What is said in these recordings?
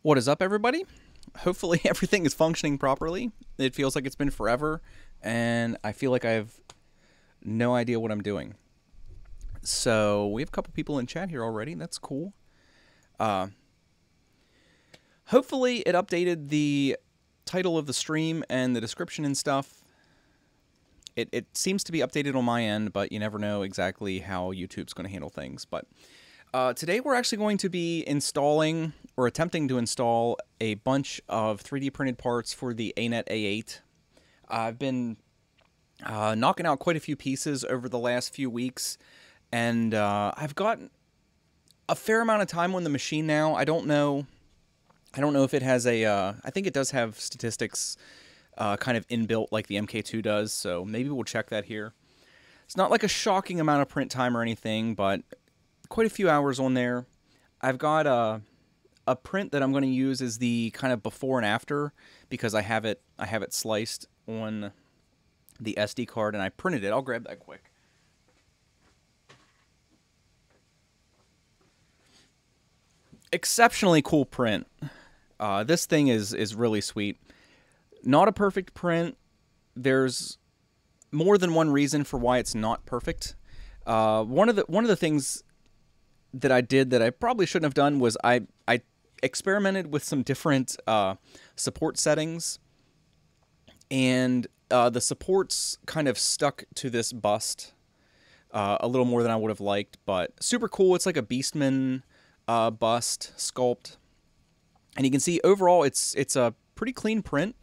What is up, everybody? Hopefully everything is functioning properly. It feels like it's been forever, and I feel like I have no idea what I'm doing. So we have a couple people in chat here already. That's cool. Uh, Hopefully it updated the title of the stream and the description and stuff. It seems to be updated on my end, but you never know exactly how YouTube's going to handle things. But today we're actually going to be installing, or attempting to install, a bunch of 3D printed parts for the Anet A8. I've been knocking out quite a few pieces over the last few weeks, and I've got a fair amount of time on the machine now. I don't know if it has a, I think it does have statistics kind of inbuilt like the MK2 does, so maybe we'll check that here. It's not like a shocking amount of print time or anything, but quite a few hours on there. I've got a print that I'm going to use as the kind of before and after, because I have it sliced on the SD card and I printed it. I'll grab that quick. Exceptionally cool print. This thing is really sweet. Not a perfect print. There's more than one reason for why it's not perfect. One of the things that I did that I probably shouldn't have done was I experimented with some different support settings, and the supports kind of stuck to this bust a little more than I would have liked, but super cool. It's like a Beastman bust sculpt, and you can see overall it's a pretty clean print.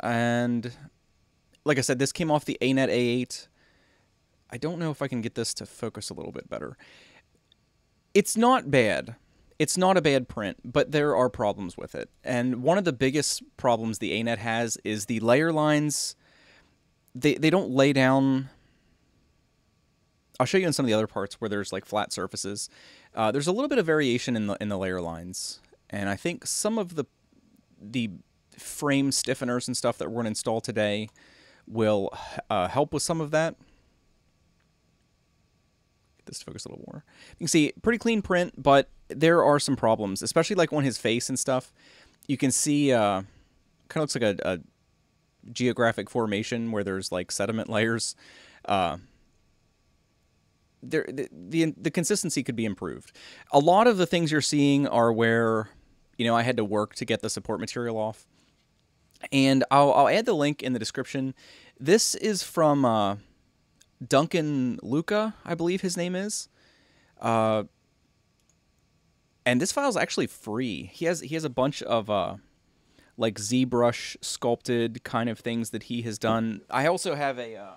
And like I said, this came off the Anet A8. I don't know if I can get this to focus a little bit better. It's not bad. It's not a bad print, but there are problems with it. And one of the biggest problems the Anet has is the layer lines. They don't lay down. I'll show you in some of the other parts where there's like flat surfaces. There's a little bit of variation in the layer lines, and I think some of the frame stiffeners and stuff that we're going to install today will help with some of that. Get this to focus a little more. You can see pretty clean print, but there are some problems, especially like on his face and stuff. You can see kind of looks like a geographic formation where there's like sediment layers. The consistency could be improved. A lot of the things you're seeing are where, you know, I had to work to get the support material off. And I'll add the link in the description. This is from Duncan Luca, I believe his name is. And this file is actually free. He has a bunch of like ZBrush sculpted kind of things that he has done. I also have a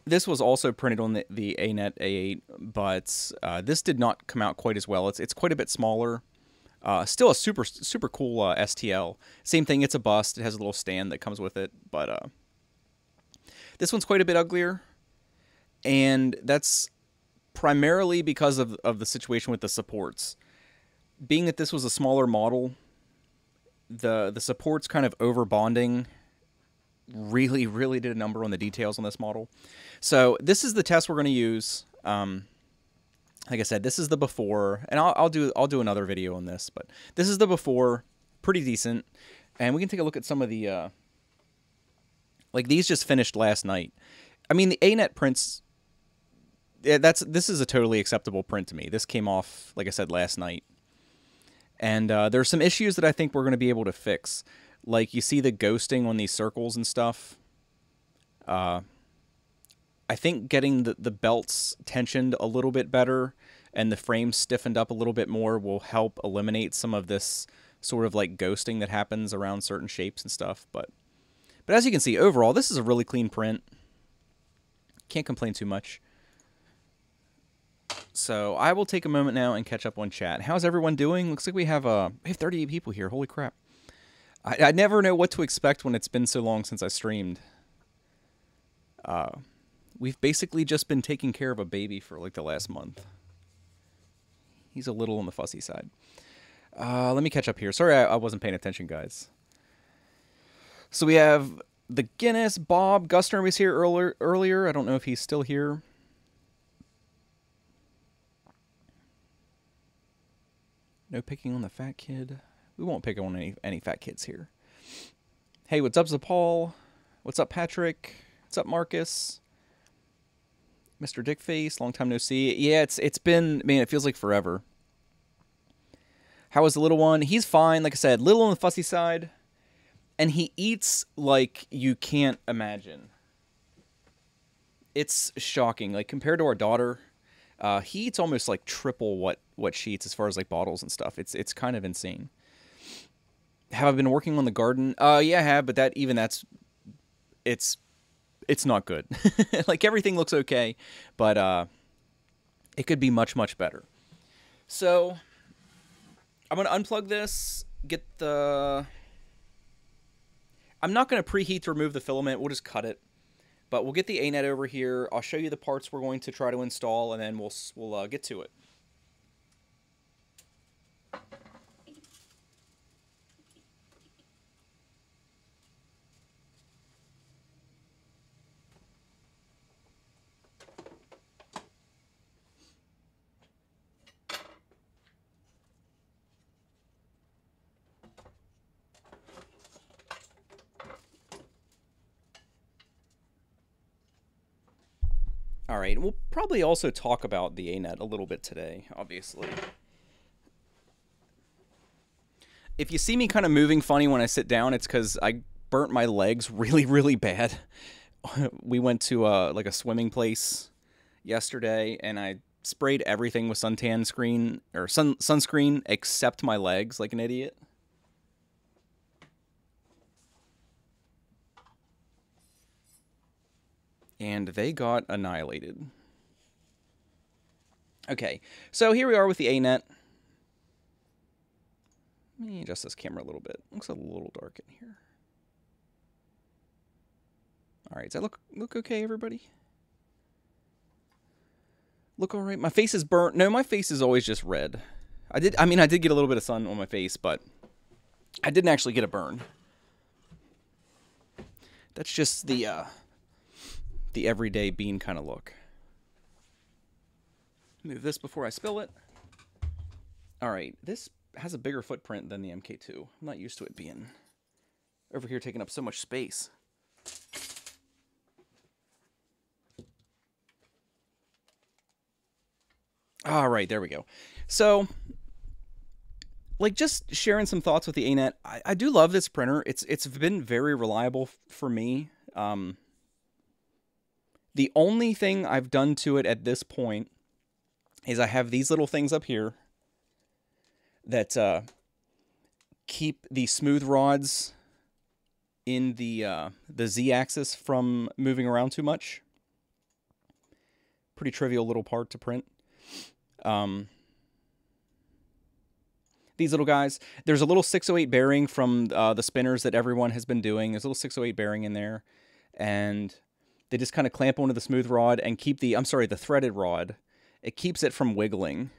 this was also printed on the Anet A8, but this did not come out quite as well. It's quite a bit smaller. Still a super cool STL. Same thing, it's a bust. It has a little stand that comes with it, but this one's quite a bit uglier, and that's primarily because of the situation with the supports. Being that this was a smaller model, the supports kind of over bonding really did a number on the details on this model. So this is the test we're going to use. Like I said, this is the before, and I'll do another video on this, but this is the before, pretty decent. And we can take a look at some of the like these just finished last night. I mean, the Anet prints, yeah, this is a totally acceptable print to me. This came off, like I said, last night. And there's some issues that I think we're going to be able to fix. Like, you see the ghosting on these circles and stuff. I think getting the belts tensioned a little bit better and the frame stiffened up a little bit more will help eliminate some of this sort of like ghosting that happens around certain shapes and stuff. But as you can see, overall, this is a really clean print. Can't complain too much. So I will take a moment now and catch up on chat. How's everyone doing? Looks like we have 38 people here. Holy crap. I never know what to expect when it's been so long since I streamed. We've basically just been taking care of a baby for like the last month. He's a little on the fussy side. Let me catch up here. Sorry, I wasn't paying attention, guys. So we have the Guinness, Bob, Gustner was here earlier. I don't know if he's still here. No picking on the fat kid. We won't pick on any fat kids here. Hey, what's up, Zapal? What's up, Patrick? What's up, Marcus? Mr. Dickface, long time no see. Yeah, it's been, man, it feels like forever. How is the little one? He's fine. Like I said, little on the fussy side. And he eats like you can't imagine. It's shocking. Like, compared to our daughter, he eats almost like triple what she eats as far as like bottles and stuff. It's kind of insane. Have I been working on the garden? Yeah, I have, but it's not good. Like, everything looks okay, but it could be much, much better. So I'm going to unplug this, I'm not going to preheat to remove the filament. We'll just cut it. But we'll get the A-net over here. I'll show you the parts we're going to try to install, and then we'll get to it. All right, we'll probably also talk about the A-net a little bit today, obviously. If you see me kind of moving funny when I sit down, it's because I burnt my legs really, really bad. We went to like a swimming place yesterday, and I sprayed everything with sunscreen except my legs, like an idiot. And they got annihilated. Okay, so here we are with the A-net. Let me adjust this camera a little bit. Looks a little dark in here. All right, does that look okay, everybody? Look all right. My face is burnt. No, my face is always just red. I did get a little bit of sun on my face, but I didn't actually get a burn. That's just the everyday bean kind of look. Move this before I spill it. All right, this has a bigger footprint than the MK2. I'm not used to it being over here taking up so much space. All right, there we go. So, like, just sharing some thoughts with the A-net. I do love this printer. It's been very reliable for me. The only thing I've done to it at this point is I have these little things up here that keep the smooth rods in the Z-axis from moving around too much. Pretty trivial little part to print. These little guys. There's a little 608 bearing from the spinners that everyone has been doing. There's a little 608 bearing in there, and they just kind of clamp onto the smooth rod and keep the threaded rod. It keeps it from wiggling.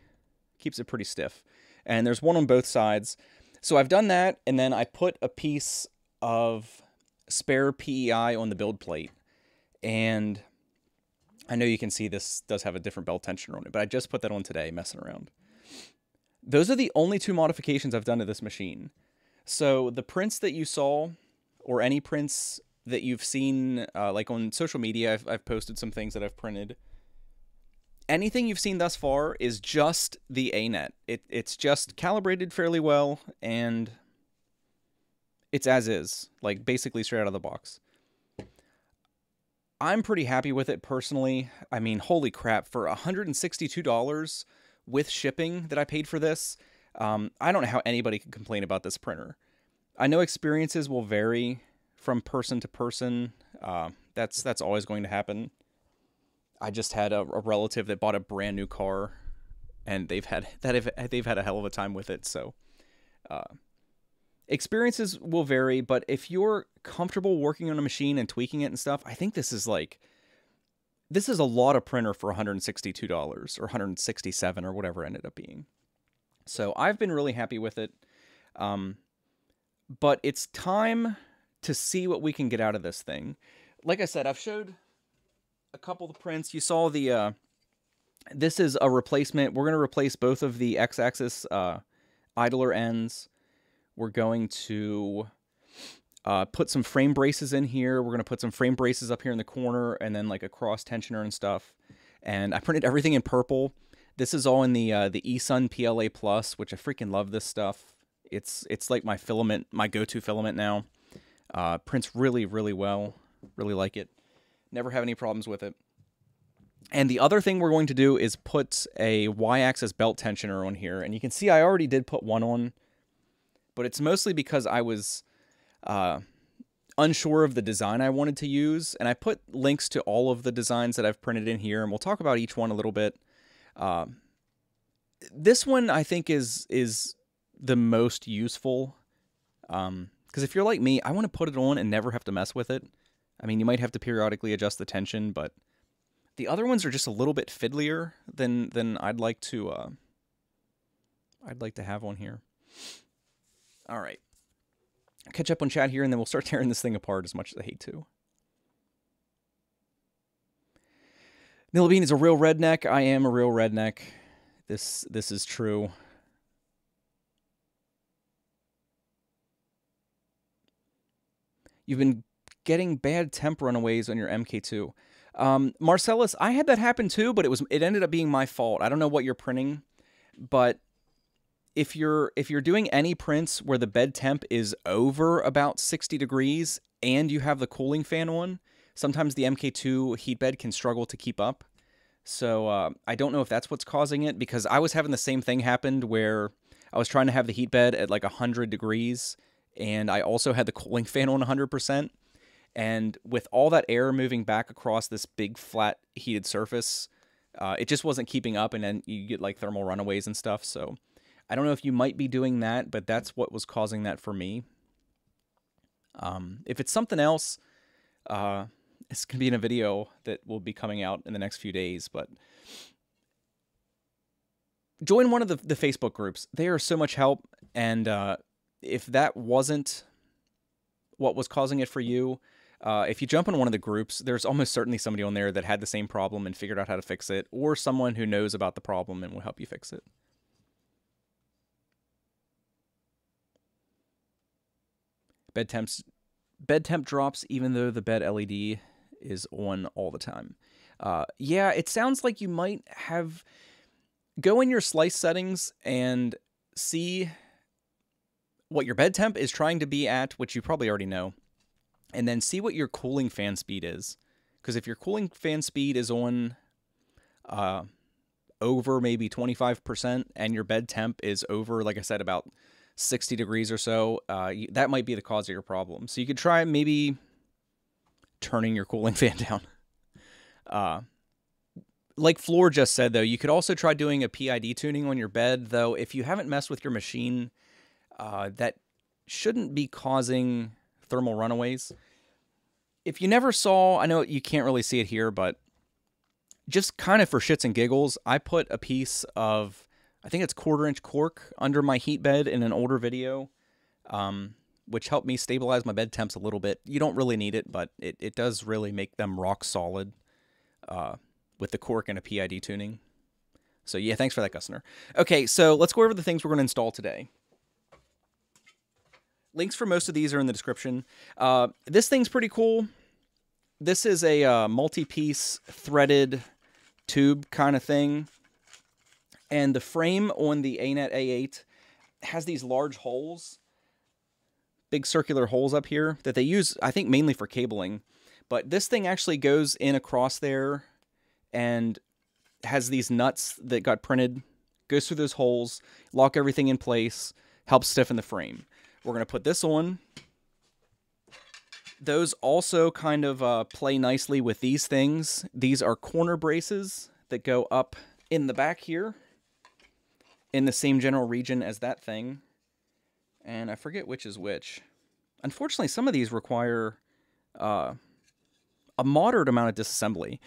Keeps it pretty stiff. And there's one on both sides. So I've done that, and then I put a piece of spare PEI on the build plate. And I know you can see this does have a different belt tensioner on it, but I just put that on today, messing around. Those are the only two modifications I've done to this machine. So the prints that you saw, or any prints that you've seen, like on social media, I've posted some things that I've printed. Anything you've seen thus far is just the A-net. It's just calibrated fairly well, and it's as is, like basically straight out of the box. I'm pretty happy with it personally. I mean, holy crap, for $162 with shipping that I paid for this, I don't know how anybody can complain about this printer. I know experiences will vary from person to person. That's always going to happen. I just had a relative that bought a brand new car, and they've had a hell of a time with it. So experiences will vary, but if you're comfortable working on a machine and tweaking it and stuff, I think this is a lot of printer for $162 or $167 or whatever it ended up being. So I've been really happy with it. But it's time to see what we can get out of this thing. Like I said, I've showed a couple of the prints. You saw this is a replacement. We're going to replace both of the X-axis idler ends. We're going to put some frame braces in here. We're going to put some frame braces up here in the corner, and then like a cross tensioner and stuff. And I printed everything in purple. This is all in the eSun PLA Plus, which I freaking love this stuff. It's like my filament, my go-to filament now. Prints really, really well. Really like it. Never have any problems with it. And the other thing we're going to do is put a Y-axis belt tensioner on here. And you can see I already did put one on, but it's mostly because I was unsure of the design I wanted to use. And I put links to all of the designs that I've printed in here, and we'll talk about each one a little bit. This one I think is the most useful, because if you're like me, I want to put it on and never have to mess with it. I mean, you might have to periodically adjust the tension, but the other ones are just a little bit fiddlier than I'd like to have on here. All right, I'll catch up on chat here, and then we'll start tearing this thing apart as much as I hate to. Nillabean is a real redneck. I am a real redneck. This is true. You've been getting bad temp runaways on your MK2. Marcellus, I had that happen too, but it ended up being my fault. I don't know what you're printing, but if you're doing any prints where the bed temp is over about 60 degrees and you have the cooling fan on, sometimes the MK2 heat bed can struggle to keep up. So I don't know if that's what's causing it, because I was having the same thing happened where I was trying to have the heat bed at like 100 degrees, and I also had the cooling fan on 100%. And with all that air moving back across this big flat heated surface, it just wasn't keeping up, and then you get like thermal runaways and stuff. So I don't know if you might be doing that, but that's what was causing that for me. If it's something else, it's going to be in a video that will be coming out in the next few days, but join one of the Facebook groups. They are so much help, and if that wasn't what was causing it for you, if you jump in one of the groups, there's almost certainly somebody on there that had the same problem and figured out how to fix it, or someone who knows about the problem and will help you fix it. Bed temp drops even though the bed LED is on all the time. Yeah, it sounds like you might have... Go in your slice settings and see what your bed temp is trying to be at, which you probably already know, and then see what your cooling fan speed is. Because if your cooling fan speed is on over maybe 25% and your bed temp is over, like I said, about 60 degrees or so, that might be the cause of your problem. So you could try maybe turning your cooling fan down. Like Floor just said, though, you could also try doing a PID tuning on your bed, though if you haven't messed with your machine, that shouldn't be causing thermal runaways. If you never saw, I know you can't really see it here, but just kind of for shits and giggles, I put a piece of, I think it's 1/4-inch cork under my heat bed in an older video, which helped me stabilize my bed temps a little bit. You don't really need it, but it does really make them rock solid with the cork and a PID tuning. So yeah, thanks for that, Gusner. Okay, so let's go over the things we're going to install today. Links for most of these are in the description. This thing's pretty cool. This is a multi-piece threaded tube kind of thing. And the frame on the Anet A8 has these large holes, big circular holes up here that they use, I think, mainly for cabling. But this thing actually goes in across there and has these nuts that got printed, goes through those holes, lock everything in place, helps stiffen the frame. We're going to put this on. Those also kind of play nicely with these things. These are corner braces that go up in the back here, in the same general region as that thing. And I forget which is which. Unfortunately, some of these require a moderate amount of disassembly.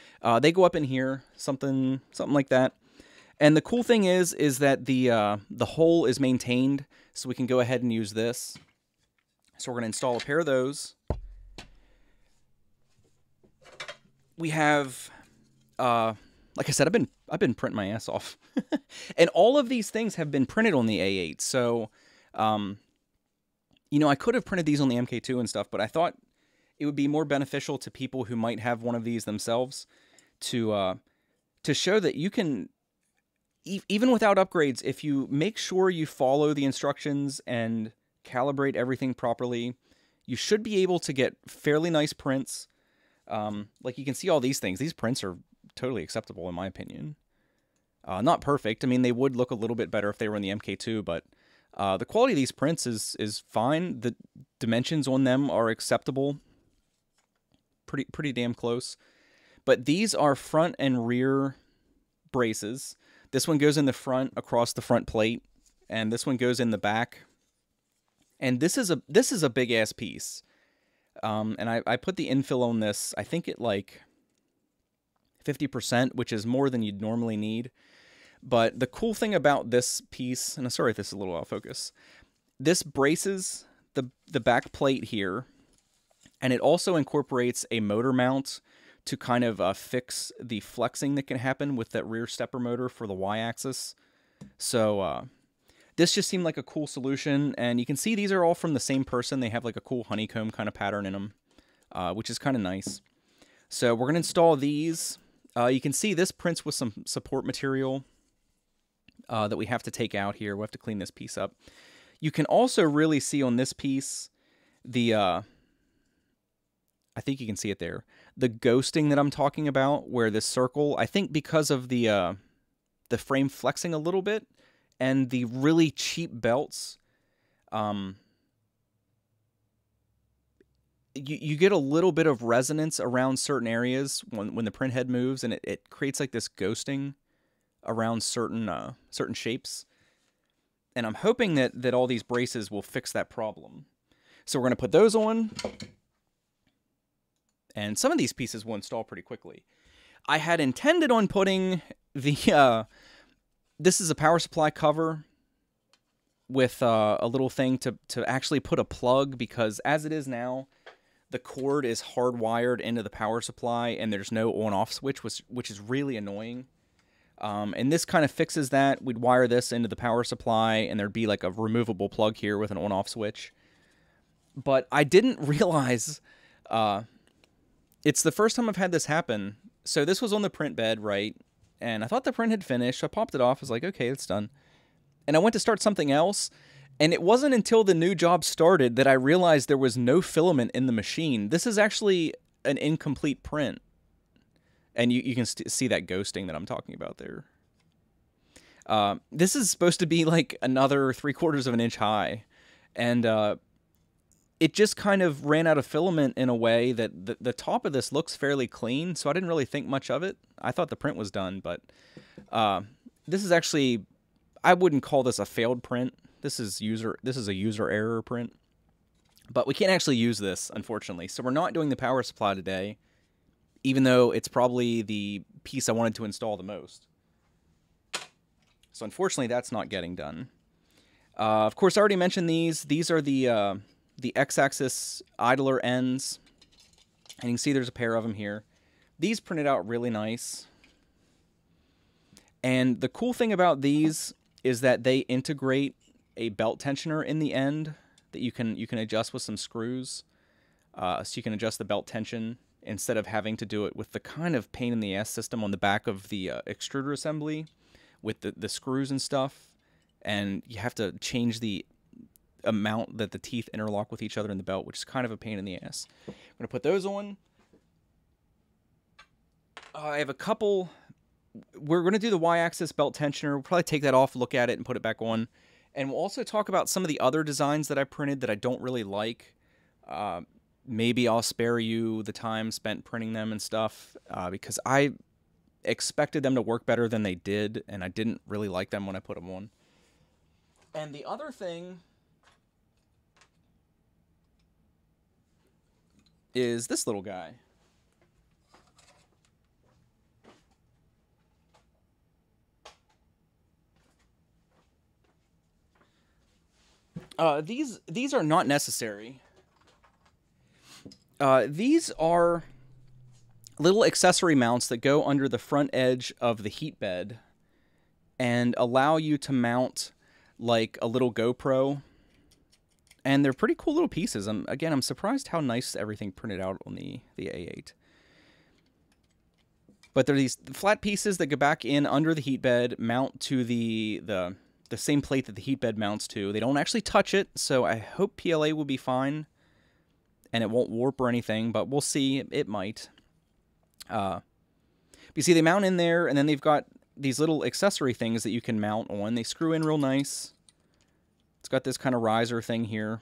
They go up in here, something like that. And the cool thing is that the hole is maintained, so we can go ahead and use this. So we're going to install a pair of those. We have like I said, I've been printing my ass off, and all of these things have been printed on the A8. So, you know, I could have printed these on the MK2 and stuff, but I thought it would be more beneficial to people who might have one of these themselves to show that you can, even without upgrades, if you make sure you follow the instructions and calibrate everything properly, you should be able to get fairly nice prints. Like you can see all these things. These prints are totally acceptable in my opinion. Not perfect. I mean, they would look a little bit better if they were in the MK2, but the quality of these prints is fine. The dimensions on them are acceptable. Pretty damn close. But these are front and rear braces. This one goes in the front across the front plate, and this one goes in the back. And this is a big ass piece. And I put the infill on this, I think at like 50%, which is more than you'd normally need. But the cool thing about this piece, and I'm sorry if this is a little out of focus, this braces the back plate here, and it also incorporates a motor mount to kind of fix the flexing that can happen with that rear stepper motor for the Y-axis. So this just seemed like a cool solution, and you can see these are all from the same person. They have like a cool honeycomb kind of pattern in them, which is kind of nice. So we're going to install these. You can see this prints with some support material that we have to take out here. We'll have to clean this piece up. You can also really see on this piece the, I think you can see it there, the ghosting that I'm talking about, where this circle, I think because of the frame flexing a little bit, and the really cheap belts, you get a little bit of resonance around certain areas when the print head moves, and it creates like this ghosting around certain shapes. And I'm hoping that all these braces will fix that problem. So we're going to put those on, and some of these pieces will install pretty quickly. I had intended on putting the this is a power supply cover with a little thing to actually put a plug, because as it is now, the cord is hardwired into the power supply and there's no on-off switch, which is really annoying. And this kind of fixes that. We'd wire this into the power supply and there'd be like a removable plug here with an on-off switch. But I didn't realize, it's the first time I've had this happen. So this was on the print bed, right? And I thought the print had finished. I popped it off. I was like, okay, it's done. And I went to start something else. And it wasn't until the new job started that I realized there was no filament in the machine. This is actually an incomplete print. And you can see that ghosting that I'm talking about there. This is supposed to be like another 3/4 of an inch high. And it just kind of ran out of filament in a way that the top of this looks fairly clean, so I didn't really think much of it. I thought the print was done, but this is actually, I wouldn't call this a failed print. This is a user error print. But we can't actually use this, unfortunately. So we're not doing the power supply today, even though it's probably the piece I wanted to install the most. So unfortunately, that's not getting done. Of course, I already mentioned these. These are the X-axis idler ends, and you can see there's a pair of them here. These printed out really nice, and the cool thing about these is that they integrate a belt tensioner in the end that you can adjust with some screws, so you can adjust the belt tension instead of having to do it with the kind of pain in the ass system on the back of the extruder assembly with the screws and stuff, and you have to change the amount that the teeth interlock with each other in the belt, which is kind of a pain in the ass. I'm going to put those on. I have a couple. We're going to do the Y-axis belt tensioner. We'll probably take that off, look at it, and put it back on. And we'll also talk about some of the other designs that I printed that I don't really like. Maybe I'll spare you the time spent printing them and stuff, because I expected them to work better than they did, and I didn't really like them when I put them on. And the other thing is this little guy. These are not necessary. These are little accessory mounts that go under the front edge of the heat bed and allow you to mount like a little GoPro. And they're pretty cool little pieces. I'm surprised how nice everything printed out on the A8. But they're these flat pieces that go back in under the heat bed, mount to the same plate that the heat bed mounts to. They don't actually touch it, so I hope PLA will be fine and it won't warp or anything, but we'll see. It might. You see, they mount in there, and then they've got these little accessory things that you can mount on. They screw in real nice. It's got this kind of riser thing here.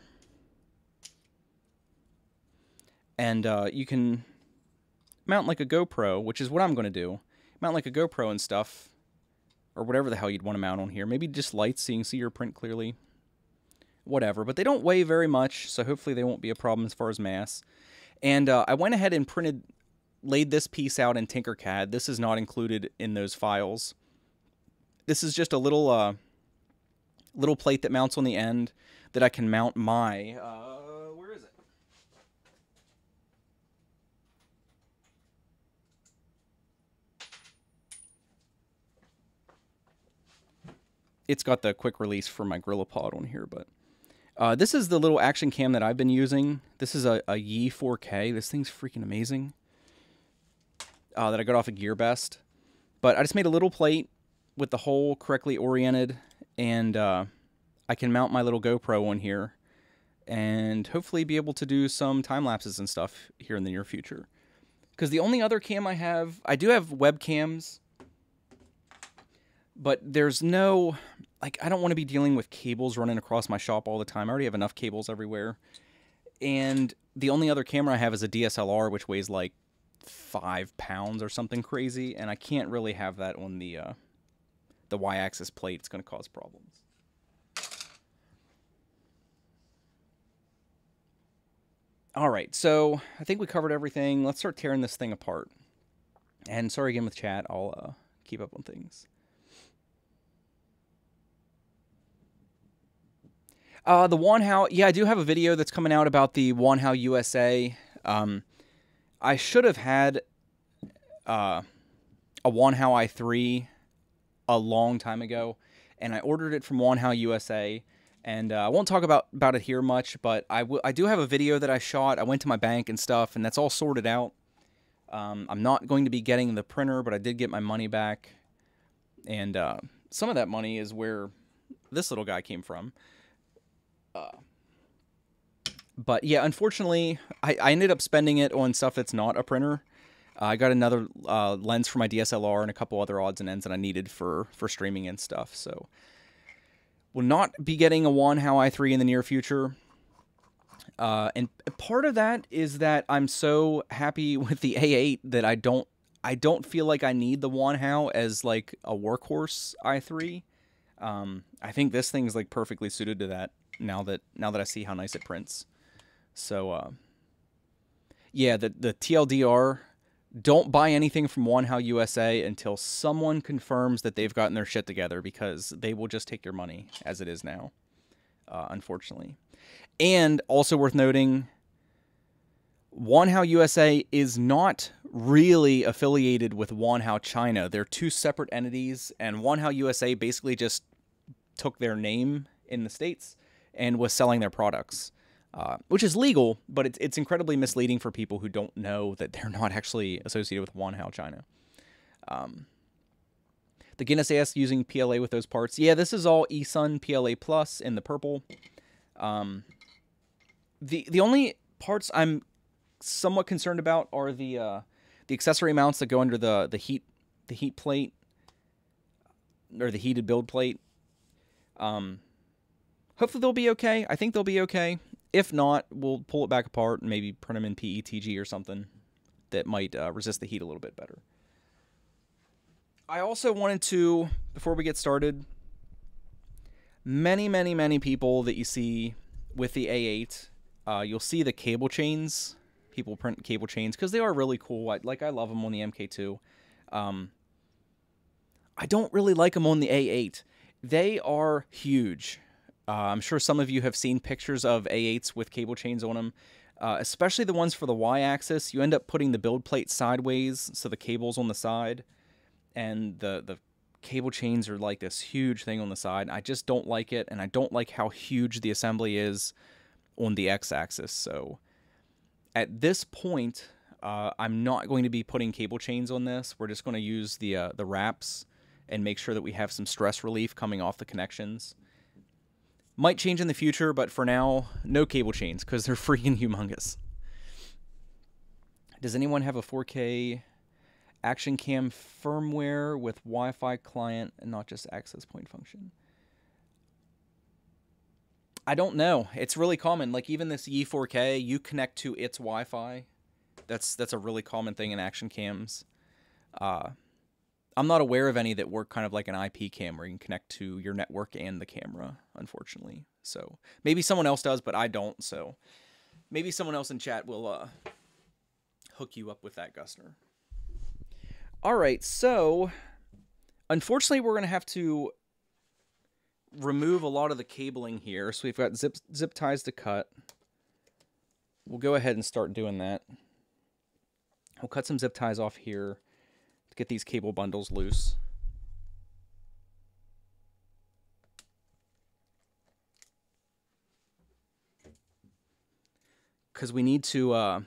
And you can mount like a GoPro, which is what I'm going to do. Mount like a GoPro and stuff, or whatever the hell you'd want to mount on here. Maybe just lights so you can see your print clearly. Whatever, but they don't weigh very much, so hopefully they won't be a problem as far as mass. And I went ahead and laid this piece out in Tinkercad. This is not included in those files. This is just a little little plate that mounts on the end that I can mount my... where is it? It's got the quick release for my GorillaPod on here, but... this is the little action cam that I've been using. This is a Yi 4K. This thing's freaking amazing. That I got off of GearBest. But I just made a little plate with the hole correctly oriented, and I can mount my little GoPro on here and hopefully be able to do some time lapses and stuff here in the near future. Because the only other cam I do have webcams, but there's no... Like, I don't want to be dealing with cables running across my shop all the time. I already have enough cables everywhere. And the only other camera I have is a DSLR, which weighs like 5 pounds or something crazy. And I can't really have that on the Y-axis plate. It's going to cause problems. All right, so I think we covered everything. Let's start tearing this thing apart. And sorry again with chat. I'll keep up on things. The Wanhao, yeah, I do have a video that's coming out about the Wanhao USA. I should have had a Wanhao i3 a long time ago, and I ordered it from Wanhao USA, and I won't talk about it here much, but I do have a video that I shot. I went to my bank and stuff, and that's all sorted out. I'm not going to be getting the printer, but I did get my money back, and some of that money is where this little guy came from. But yeah, unfortunately, I ended up spending it on stuff that's not a printer. I got another lens for my DSLR and a couple other odds and ends that I needed for streaming and stuff. So, will not be getting a Wanhao i3 in the near future. And part of that is that I'm so happy with the A8 that I don't feel like I need the Wanhao as like a workhorse i3. I think this thing's like perfectly suited to that. Now that I see how nice it prints. So, yeah, the TLDR, don't buy anything from Wanhao USA until someone confirms that they've gotten their shit together, because they will just take your money as it is now, unfortunately. And also worth noting, Wanhao USA is not really affiliated with Wanhao China. They're two separate entities, and Wanhao USA basically just took their name in the States and was selling their products, which is legal, but it's incredibly misleading for people who don't know that they're not actually associated with Wanhao China. The Guinness AS using PLA with those parts. Yeah, this is all eSun PLA Plus in the purple. The only parts I'm somewhat concerned about are the accessory mounts that go under the heat plate, or the heated build plate. Hopefully they'll be okay. I think they'll be okay. If not, we'll pull it back apart and maybe print them in PETG or something that might resist the heat a little bit better. I also wanted to, before we get started, many people that you see with the A8, you'll see the cable chains. People print cable chains because they are really cool. I love them on the MK2. I don't really like them on the A8. They are huge. I'm sure some of you have seen pictures of A8s with cable chains on them. especially the ones for the Y-axis. You end up putting the build plate sideways, so the cable's on the side, and the cable chains are like this huge thing on the side. I just don't like it, and I don't like how huge the assembly is on the X-axis. So at this point, I'm not going to be putting cable chains on this. We're just going to use the wraps and make sure that we have some stress relief coming off the connections. Might change in the future, but for now, no cable chains because they're freaking humongous. Does anyone have a 4K action cam firmware with Wi-Fi client and not just access point function? I don't know. It's really common. Like even this E4K, you connect to its Wi-Fi. That's a really common thing in action cams. I'm not aware of any that work kind of like an IP cam where you can connect to your network and the camera, unfortunately. So maybe someone else does, but I don't. So maybe someone else in chat will hook you up with that, Gustner. All right, so unfortunately we're going to have to remove a lot of the cabling here. So we've got zip ties to cut. We'll go ahead and start doing that. We'll cut some zip ties off here to get these cable bundles loose. Because we need to,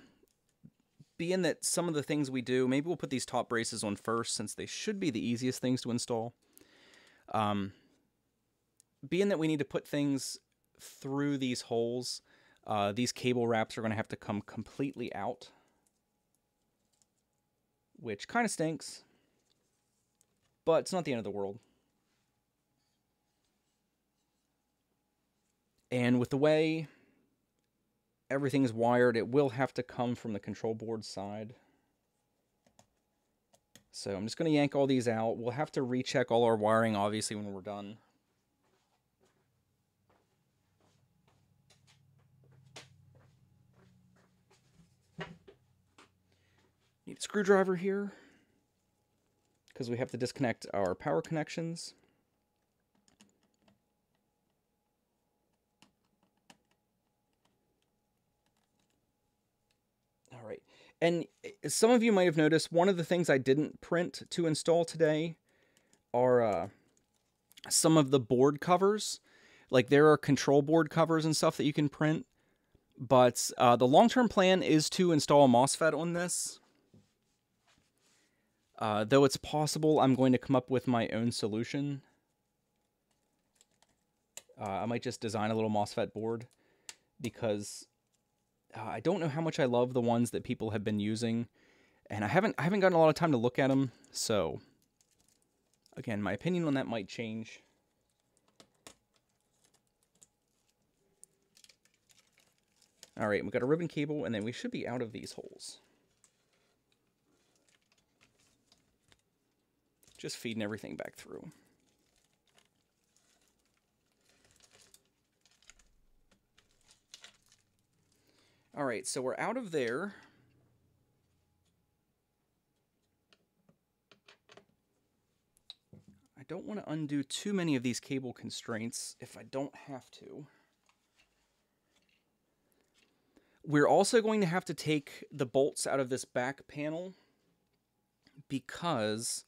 being that some of the things we do, maybe we'll put these top braces on first since they should be the easiest things to install. Being that we need to put things through these holes, these cable wraps are going to have to come completely out, which kind of stinks, but it's not the end of the world. And with the way everything is wired, it will have to come from the control board side. So I'm just going to yank all these out. We'll have to recheck all our wiring, obviously, when we're done. Need a screwdriver here because we have to disconnect our power connections. All right. And some of you might have noticed one of the things I didn't print to install today are some of the board covers. Like there are control board covers and stuff that you can print. But the long-term plan is to install a MOSFET on this. Though it's possible I'm going to come up with my own solution. I might just design a little MOSFET board because I don't know how much I love the ones that people have been using, and I haven't gotten a lot of time to look at them. So again, my opinion on that might change. All right, we've got a ribbon cable, and then we should be out of these holes. Just feeding everything back through. All right, so we're out of there. I don't want to undo too many of these cable constraints if I don't have to. We're also going to have to take the bolts out of this back panel because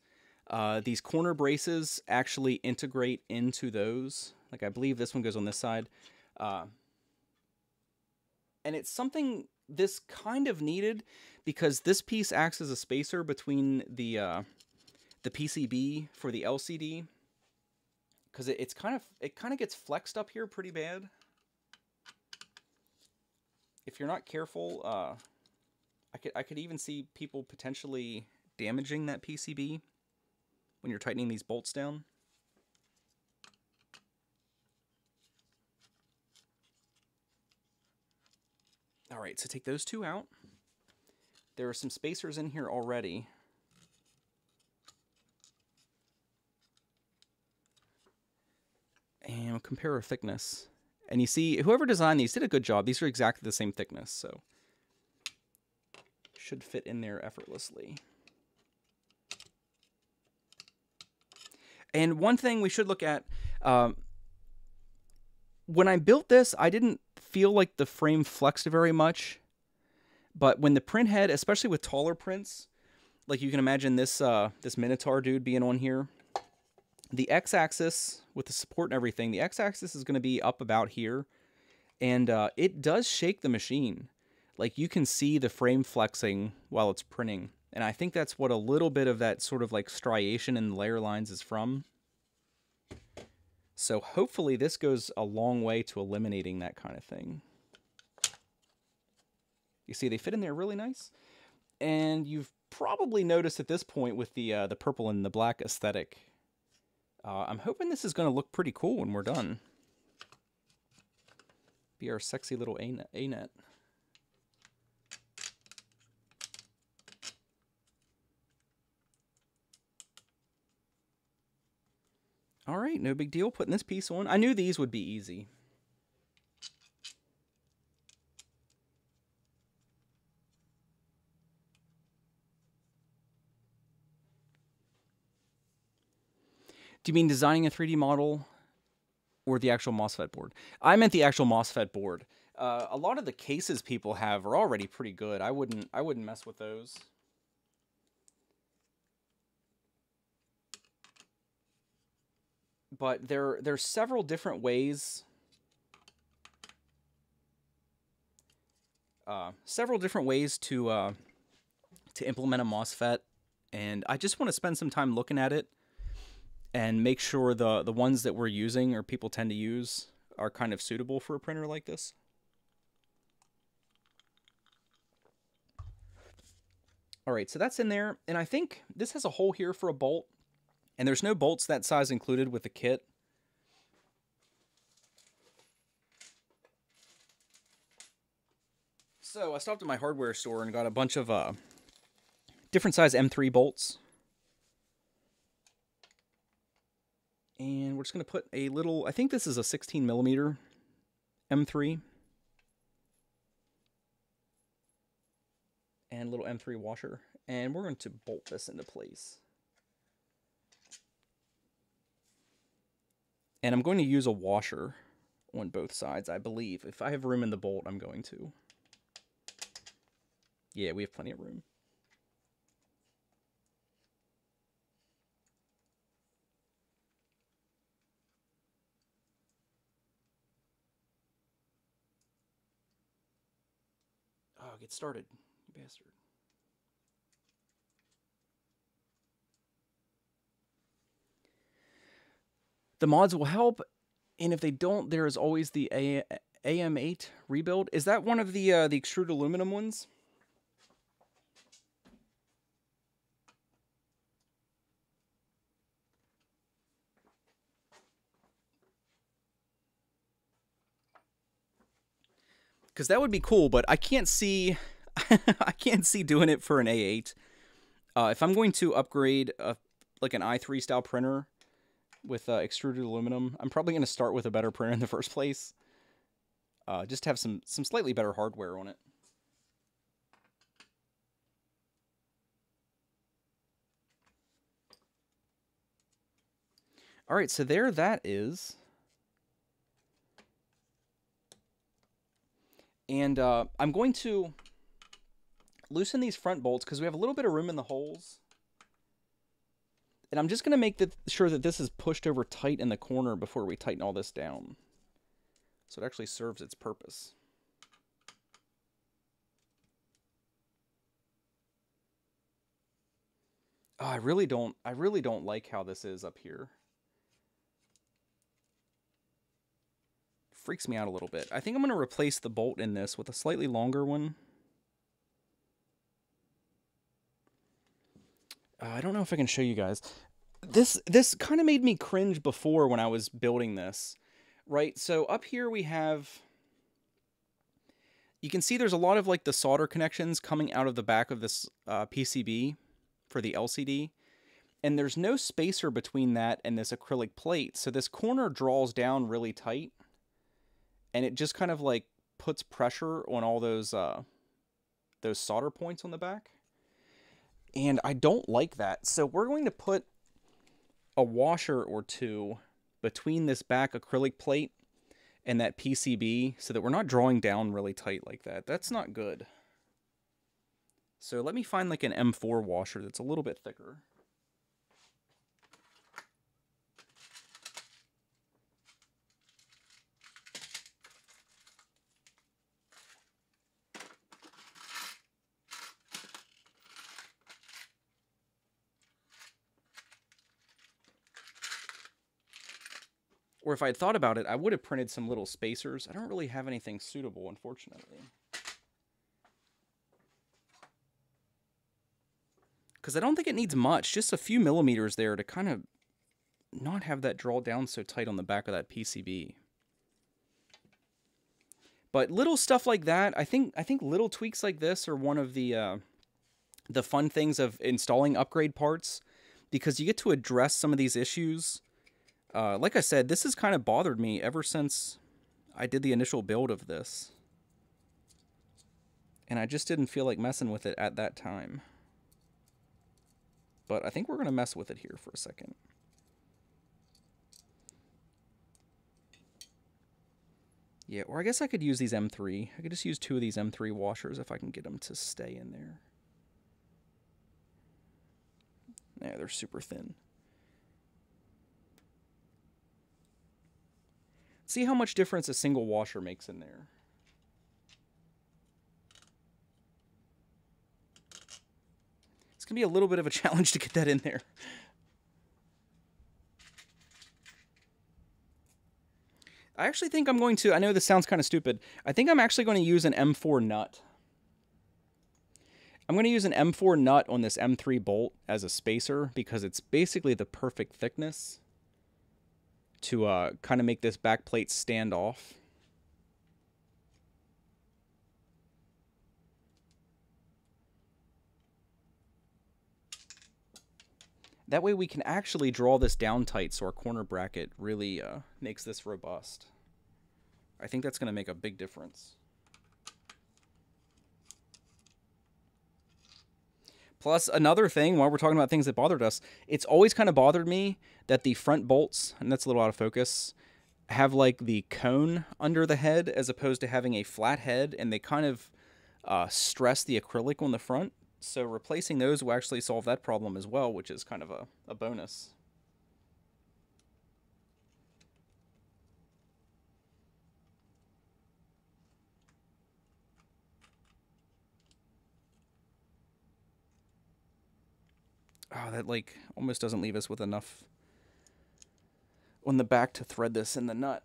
these corner braces actually integrate into those. Like I believe this one goes on this side. And it's something this kind of needed because this piece acts as a spacer between the PCB for the LCD. Because it kind of gets flexed up here pretty bad. If you're not careful, I could even see people potentially damaging that PCB when you're tightening these bolts down. All right, so take those two out. There are some spacers in here already. And we'll compare our thickness. And you see, whoever designed these did a good job. These are exactly the same thickness, so should fit in there effortlessly. And one thing we should look at, when I built this, I didn't feel like the frame flexed very much. But when the print head, especially with taller prints, like you can imagine this this Minotaur dude being on here, the x-axis with the support and everything, the x-axis is going to be up about here, and it does shake the machine. Like you can see the frame flexing while it's printing, and I think that's what a little bit of that sort of like striation in the layer lines is from. So hopefully this goes a long way to eliminating that kind of thing. You see they fit in there really nice. And you've probably noticed at this point with the purple and the black aesthetic, I'm hoping this is going to look pretty cool when we're done. Be our sexy little A-net. All right, no big deal putting this piece on. I knew these would be easy. Do you mean designing a 3D model or the actual MOSFET board? I meant the actual MOSFET board. A lot of the cases people have are already pretty good. I wouldn't mess with those. But there's several different ways. To implement a MOSFET, and I just want to spend some time looking at it and make sure the ones that we're using or people tend to use are kind of suitable for a printer like this. All right, so that's in there, and I think this has a hole here for a bolt, and there's no bolts that size included with the kit. So I stopped at my hardware store and got a bunch of different size M3 bolts. And we're just going to put a little, I think this is a 16 millimeter M3. And a little M3 washer. And we're going to bolt this into place. And I'm going to use a washer on both sides, I believe. If I have room in the bolt, I'm going to. Yeah, we have plenty of room. Oh, get started, you bastard. The mods will help, and if they don't, there is always the AM8 rebuild. Is that one of the extruded aluminum ones? Because that would be cool, but I can't see I can't see doing it for an A8. If I'm going to upgrade like an i3 style printer with extruded aluminum, I'm probably going to start with a better printer in the first place. Just to have some slightly better hardware on it. All right, so there that is. And I'm going to loosen these front bolts because we have a little bit of room in the holes. And I'm just going to make sure that this is pushed over tight in the corner before we tighten all this down. So it actually serves its purpose. Oh, I really don't like how this is up here. Freaks me out a little bit. I think I'm going to replace the bolt in this with a slightly longer one. I don't know if I can show you guys. This kind of made me cringe before when I was building this, right? So up here we have, you can see there's a lot of like the solder connections coming out of the back of this PCB for the LCD. And there's no spacer between that and this acrylic plate. So this corner draws down really tight. And it just kind of like puts pressure on all those solder points on the back. And I don't like that. So we're going to put a washer or two between this back acrylic plate and that PCB so that we're not drawing down really tight like that. That's not good. So let me find like an M4 washer that's a little bit thicker. Or if I had thought about it, I would have printed some little spacers. I don't really have anything suitable, unfortunately. Because I don't think it needs much. Just a few millimeters there to kind of not have that draw down so tight on the back of that PCB. But little stuff like that, I think little tweaks like this are one of the fun things of installing upgrade parts, because you get to address some of these issues. Like I said, this has kind of bothered me ever since I did the initial build of this. And I just didn't feel like messing with it at that time. But I think we're going to mess with it here for a second. Yeah, or I guess I could use these M3. I could just use 2 of these M3 washers if I can get them to stay in there. Yeah, they're super thin. See how much difference a single washer makes in there. It's going to be a little bit of a challenge to get that in there. I actually think I'm going to, I know this sounds kind of stupid, I think I'm actually going to use an M4 nut. I'm going to use an M4 nut on this M3 bolt as a spacer, because it's basically the perfect thickness to kind of make this back plate stand off. That way we can actually draw this down tight so our corner bracket really makes this robust. I think that's going to make a big difference. Plus, another thing, while we're talking about things that bothered us, it's always kind of bothered me that the front bolts, and that's a little out of focus, have like the cone under the head as opposed to having a flat head, and they kind of stress the acrylic on the front. So replacing those will actually solve that problem as well, which is kind of a bonus. Oh, that like almost doesn't leave us with enough on the back to thread this in the nut.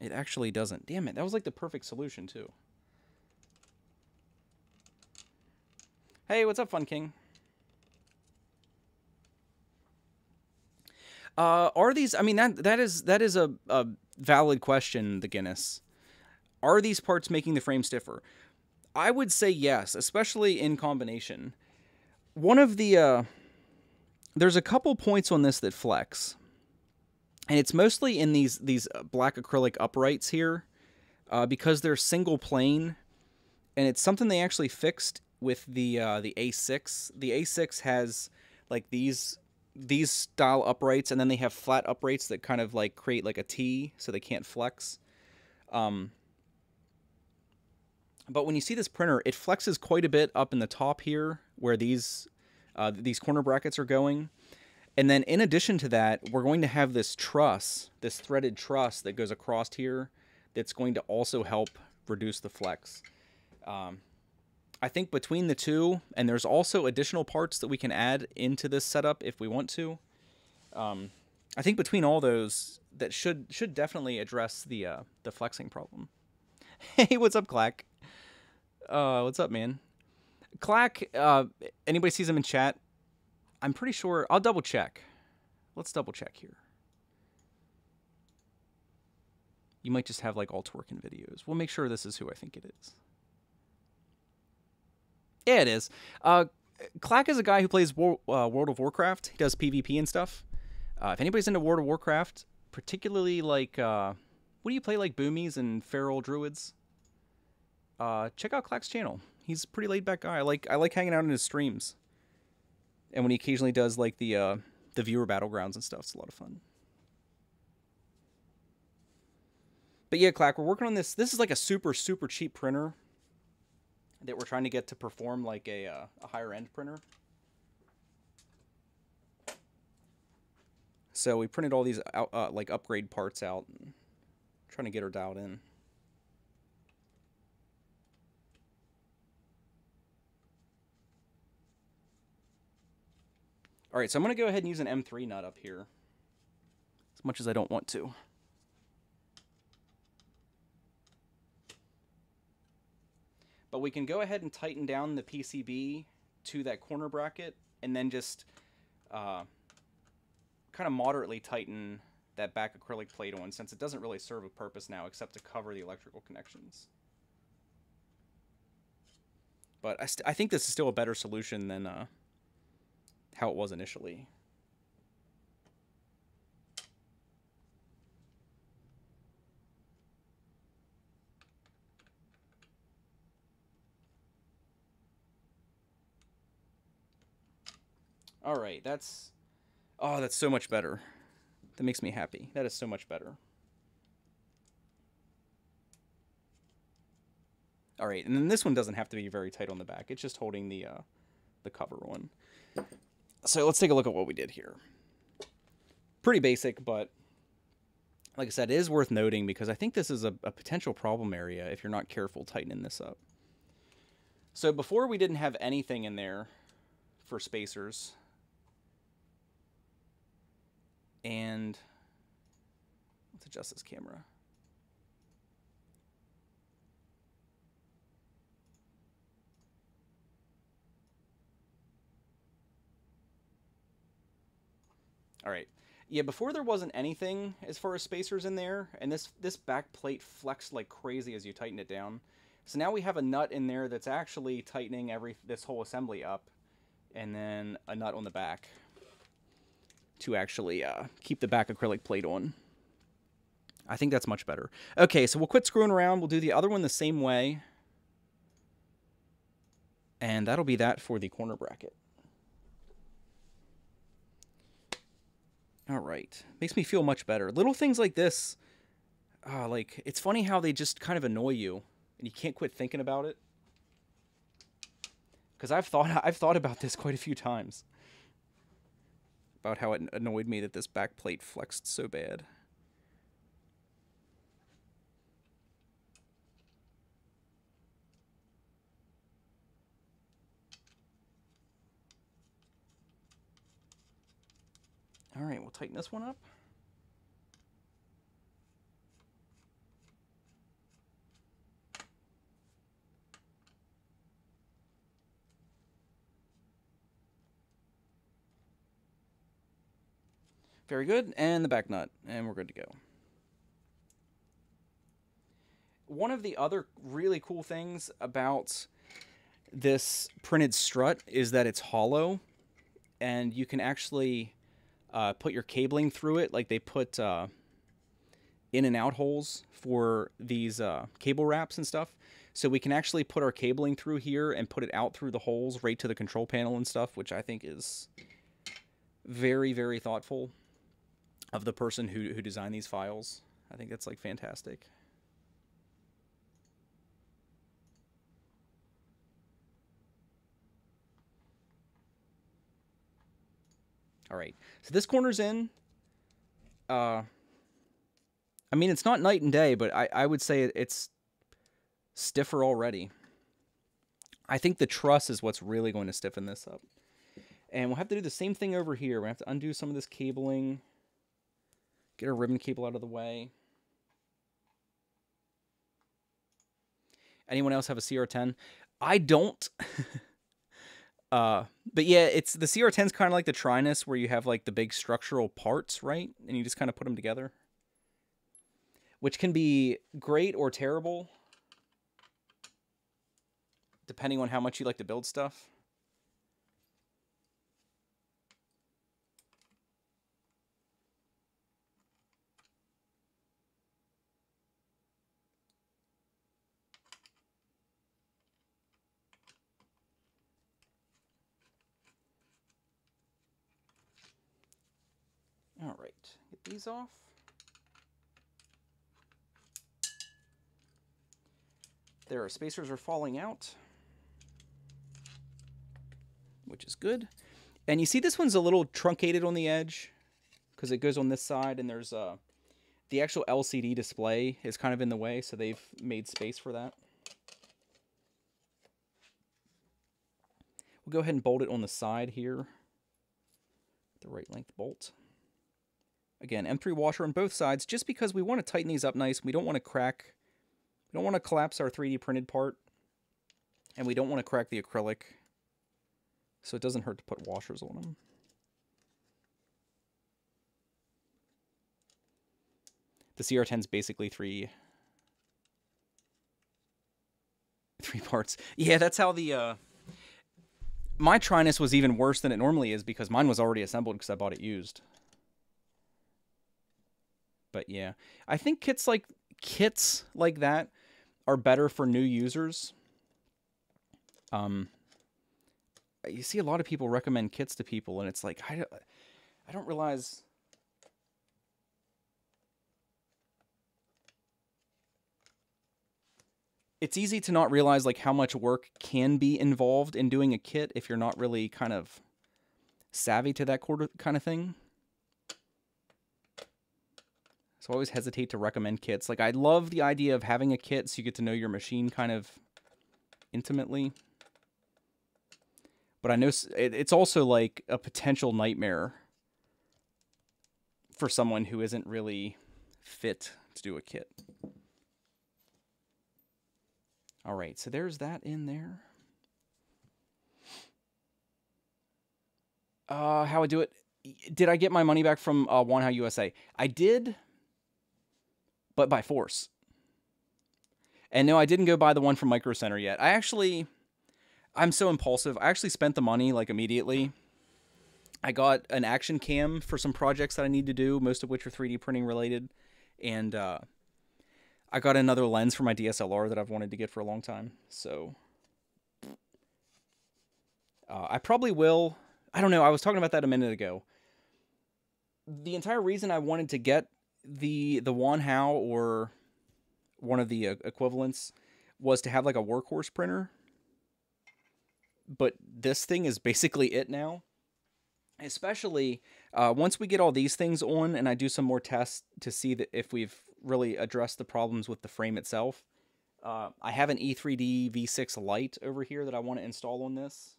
It actually doesn't. Damn it, that was like the perfect solution too. Hey, what's up, Fun King? Are these, I mean, that is a valid question, the Guinness. Are these parts making the frame stiffer? I would say yes, especially in combination. One of the, there's a couple points on this that flex. And it's mostly in these black acrylic uprights here, because they're single plane. And it's something they actually fixed with the A6. The A6 has like these style uprights, and then they have flat uprights that kind of like create like a T, so they can't flex. But when you see this printer, it flexes quite a bit up in the top here, where these corner brackets are going. And then in addition to that, we're going to have this truss, this threaded truss that goes across here, that's going to also help reduce the flex. I think between the two, and there's also additional parts that we can add into this setup if we want to. I think between all those, that should definitely address the flexing problem. Hey, what's up, Clack? What's up, man? Clack, anybody sees him in chat? I'm pretty sure, I'll double check. Let's double check here. You might just have like all twerking videos. We'll make sure this is who I think it is. Yeah, it is. Clack is a guy who plays World of Warcraft. He does PvP and stuff. If anybody's into World of Warcraft, particularly like, what do you play, like Boomies and Feral Druids? Check out Clack's channel. He's a pretty laid back guy. I like hanging out in his streams. And when he occasionally does like the viewer battlegrounds and stuff, it's a lot of fun. But yeah, Clack, we're working on this. This is like a super, super cheap printer that we're trying to get to perform like a higher end printer. So we printed all these out, like upgrade parts out, and trying to get her dialed in. All right, so I'm going to go ahead and use an M3 nut up here, as much as I don't want to. But we can go ahead and tighten down the PCB to that corner bracket, and then just kind of moderately tighten that back acrylic plate on, since it doesn't really serve a purpose now except to cover the electrical connections. But I think this is still a better solution than how it was initially. All right, that's so much better. That makes me happy. That is so much better. All right, and then this one doesn't have to be very tight on the back. It's just holding the cover on. So let's take a look at what we did here. Pretty basic, but like I said, it is worth noting because I think this is a potential problem area if you're not careful tightening this up. So before we didn't have anything in there for spacers. And let's adjust this camera. All right. Yeah, before there wasn't anything as far as spacers in there, and this back plate flexed like crazy as you tighten it down. So now we have a nut in there that's actually tightening this whole assembly up, and then a nut on the back to actually keep the back acrylic plate on. I think that's much better. Okay, so we'll quit screwing around. We'll do the other one the same way. And that'll be that for the corner bracket. All right. Makes me feel much better. Little things like this, like, it's funny how they just kind of annoy you, and you can't quit thinking about it. Because I've thought about this quite a few times. About how it annoyed me that this back plate flexed so bad. All right, we'll tighten this one up. Very good, and the back nut, and we're good to go. One of the other really cool things about this printed strut is that it's hollow, and you can actually put your cabling through it. Like they put in and out holes for these cable wraps and stuff. So we can actually put our cabling through here and put it out through the holes right to the control panel and stuff, which I think is very, very thoughtful of the person who designed these files. I think that's like fantastic. All right, so this corner's in. I mean, it's not night and day, but I would say it's stiffer already. I think the truss is what's really going to stiffen this up. And we'll have to do the same thing over here. We'll have to undo some of this cabling. Get our ribbon cable out of the way. Anyone else have a CR10? I don't. But yeah, it's the CR10 is kind of like the Trinus, where you have like the big structural parts, right? And you just kind of put them together, which can be great or terrible, depending on how much you like to build stuff. All right, get these off. Their spacers are falling out, which is good. And you see this one's a little truncated on the edge because it goes on this side, and there's the actual LCD display is kind of in the way, so they've made space for that. We'll go ahead and bolt it on the side here. The right length bolt. Again, M3 washer on both sides, just because we want to tighten these up nice. We don't want to crack, we don't want to collapse our 3D printed part, and we don't want to crack the acrylic, so it doesn't hurt to put washers on them. The CR10 is basically three parts. Yeah, that's how the my Trinus was even worse than it normally is because mine was already assembled because I bought it used. But yeah, I think kits like that are better for new users. You see a lot of people recommend kits to people, and it's like I don't realize. It's easy to not realize like how much work can be involved in doing a kit if you're not really kind of savvy to that kind of thing. So I always hesitate to recommend kits. Like, I love the idea of having a kit so you get to know your machine kind of intimately. But I know it's also like a potential nightmare for someone who isn't really fit to do a kit. All right, so there's that in there. How I do it. Did I get my money back from Wanhao USA? I did, but by force. And no, I didn't go buy the one from Micro Center yet. I'm so impulsive. I actually spent the money like immediately. I got an action cam for some projects that I need to do, most of which are 3D printing related. And I got another lens for my DSLR that I've wanted to get for a long time. So I probably will. I don't know. I was talking about that a minute ago. The entire reason I wanted to get the Wanhao or one of the equivalents was to have like a workhorse printer. But this thing is basically it now. Especially once we get all these things on and I do some more tests to see that if we've really addressed the problems with the frame itself. I have an E3D V6 Lite over here that I want to install on this.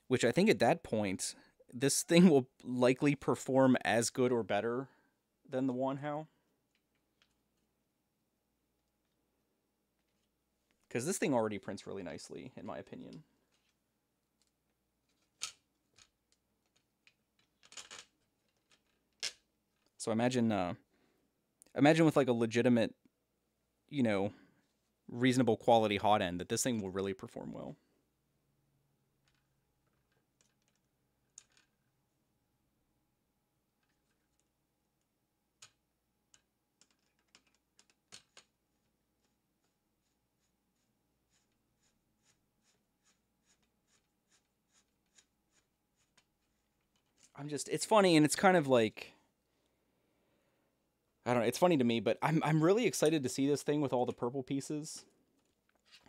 Which I think at that point, this thing will likely perform as good or better than the Wanhao. Because this thing already prints really nicely, in my opinion. So imagine with like a legitimate, you know, reasonable quality hot end that this thing will really perform well. It's funny, and it's kind of like, I don't know, it's funny to me, but I'm really excited to see this thing with all the purple pieces.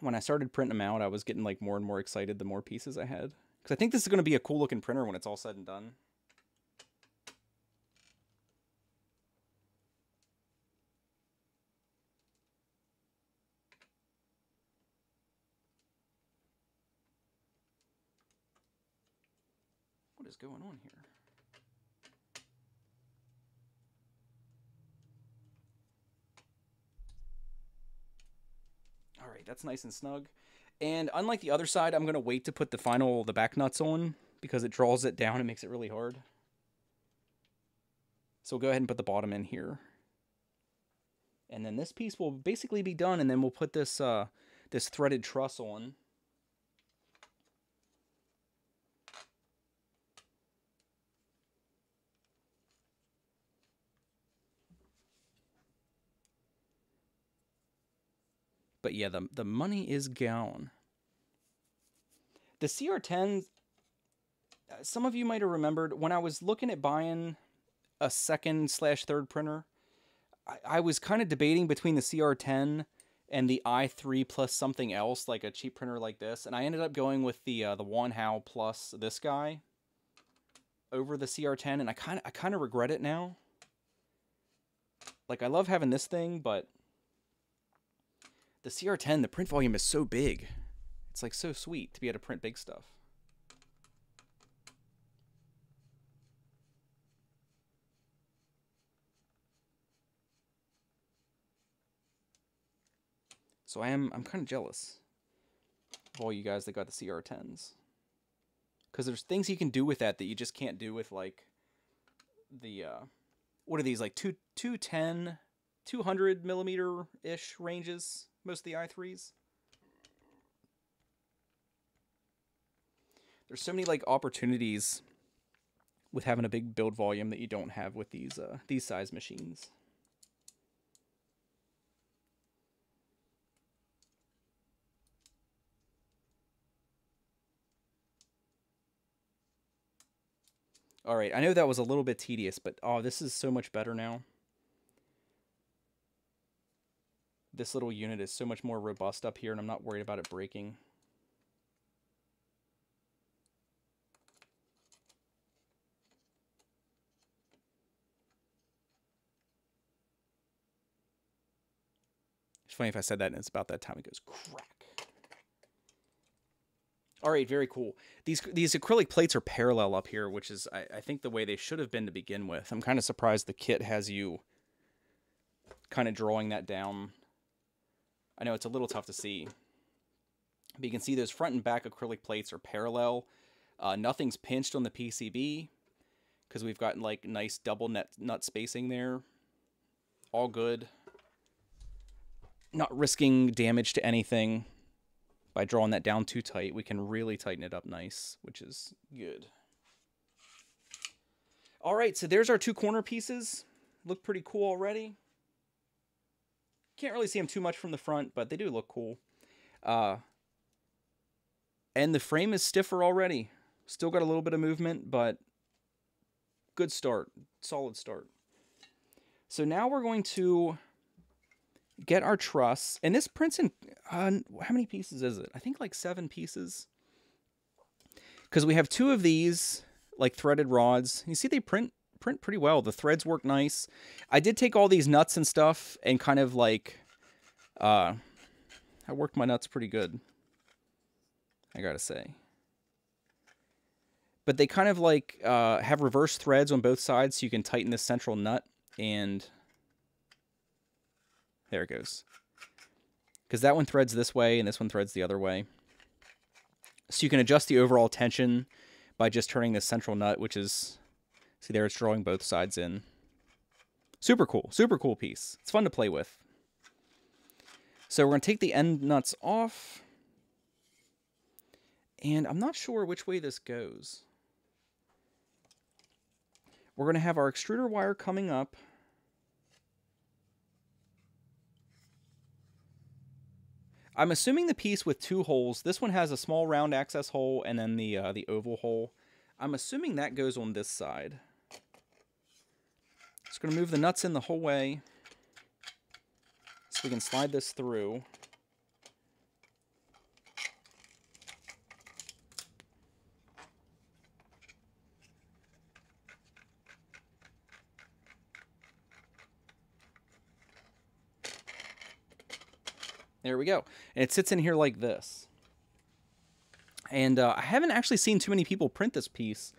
When I started printing them out, I was getting like more and more excited the more pieces I had. Because I think this is going to be a cool looking printer when it's all said and done. What is going on here? All right, that's nice and snug. And unlike the other side, I'm going to wait to put the back nuts on because it draws it down and makes it really hard. So we'll go ahead and put the bottom in here. And then this piece will basically be done, and then we'll put this this threaded truss on. But yeah, the money is gone. The CR10, some of you might have remembered, when I was looking at buying a second/third printer, I was kind of debating between the CR10 and the i3 plus something else, like a cheap printer like this. And I ended up going with the Wanhao plus this guy over the CR10, and I kind of regret it now. Like, I love having this thing, but the CR10, the print volume is so big. It's like so sweet to be able to print big stuff. So I'm kind of jealous of all you guys that got the CR10s. Because there's things you can do with that you just can't do with, like, the, what are these, like 210, 200 millimeter-ish ranges, most of the i3s. There's so many, like, opportunities with having a big build volume that you don't have with these size machines. All right, I know that was a little bit tedious, but oh, this is so much better now. This little unit is so much more robust up here, and I'm not worried about it breaking. It's funny if I said that and it's about that time it goes crack. All right, very cool. These acrylic plates are parallel up here, which is, I think, the way they should have been to begin with. I'm kind of surprised the kit has you kind of drawing that down. I know it's a little tough to see. But you can see those front and back acrylic plates are parallel. Nothing's pinched on the PCB because we've got, like, nice double nut spacing there. All good. Not risking damage to anything. By drawing that down too tight, we can really tighten it up nice, which is good. All right, so there's our two corner pieces. Look pretty cool already. Can't really see them too much from the front, but they do look cool. And the frame is stiffer already. Still got a little bit of movement, but good start. Solid start. So now we're going to get our truss, and this prints in, how many pieces is it? I think like 7 pieces. Because we have 2 of these, like, threaded rods. You see they print pretty well. The threads work nice. I did take all these nuts and stuff and kind of, like, I worked my nuts pretty good, I gotta say. But they kind of, like, have reverse threads on both sides so you can tighten this central nut, and there it goes. Because that one threads this way, and this one threads the other way. So you can adjust the overall tension by just turning this central nut, which is, see there, it's drawing both sides in. Super cool piece. It's fun to play with. So we're going to take the end nuts off. And I'm not sure which way this goes. We're going to have our extruder wire coming up. I'm assuming the piece with 2 holes, this one has a small round access hole and then the oval hole. I'm assuming that goes on this side. Just going to move the nuts in the whole way so we can slide this through. There we go. And it sits in here like this. And I haven't actually seen too many people print this piece,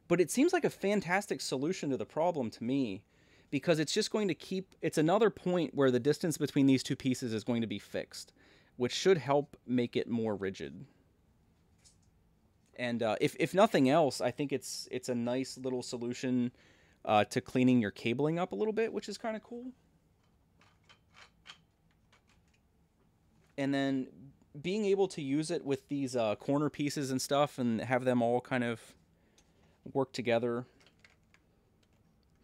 but it seems like a fantastic solution to the problem to me, because it's just going to keep, it's another point where the distance between these 2 pieces is going to be fixed, which should help make it more rigid. And if nothing else, I think it's a nice little solution to cleaning your cabling up a little bit, which is kind of cool. And then being able to use it with these corner pieces and stuff and have them all kind of work together.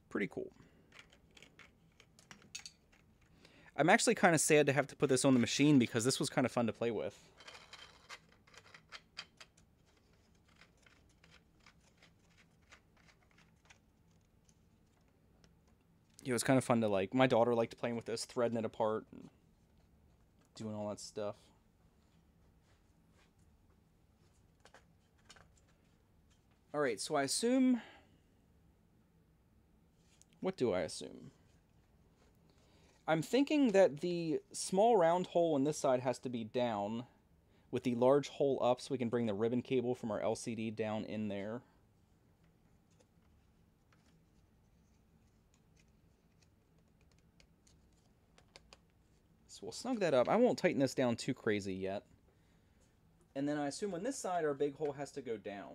Pretty cool. I'm actually kind of sad to have to put this on the machine because this was kind of fun to play with. It was kind of fun to, like, my daughter liked playing with this, threading it apart. And doing all that stuff. All right, so I assume... What do I assume? I'm thinking that the small round hole on this side has to be down, with the large hole up, so we can bring the ribbon cable from our LCD down in there. So we'll snug that up. I won't tighten this down too crazy yet. And then I assume on this side, our big hole has to go down.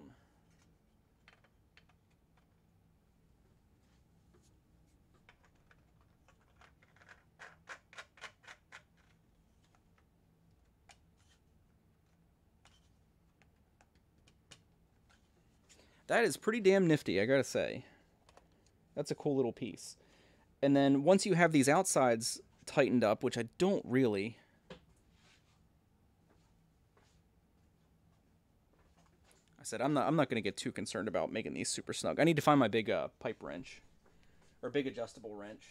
That is pretty damn nifty, I gotta say. That's a cool little piece. And then once you have these outsides tightened up, which I don't really... I said I'm not going to get too concerned about making these super snug. I need to find my big pipe wrench. Or big adjustable wrench.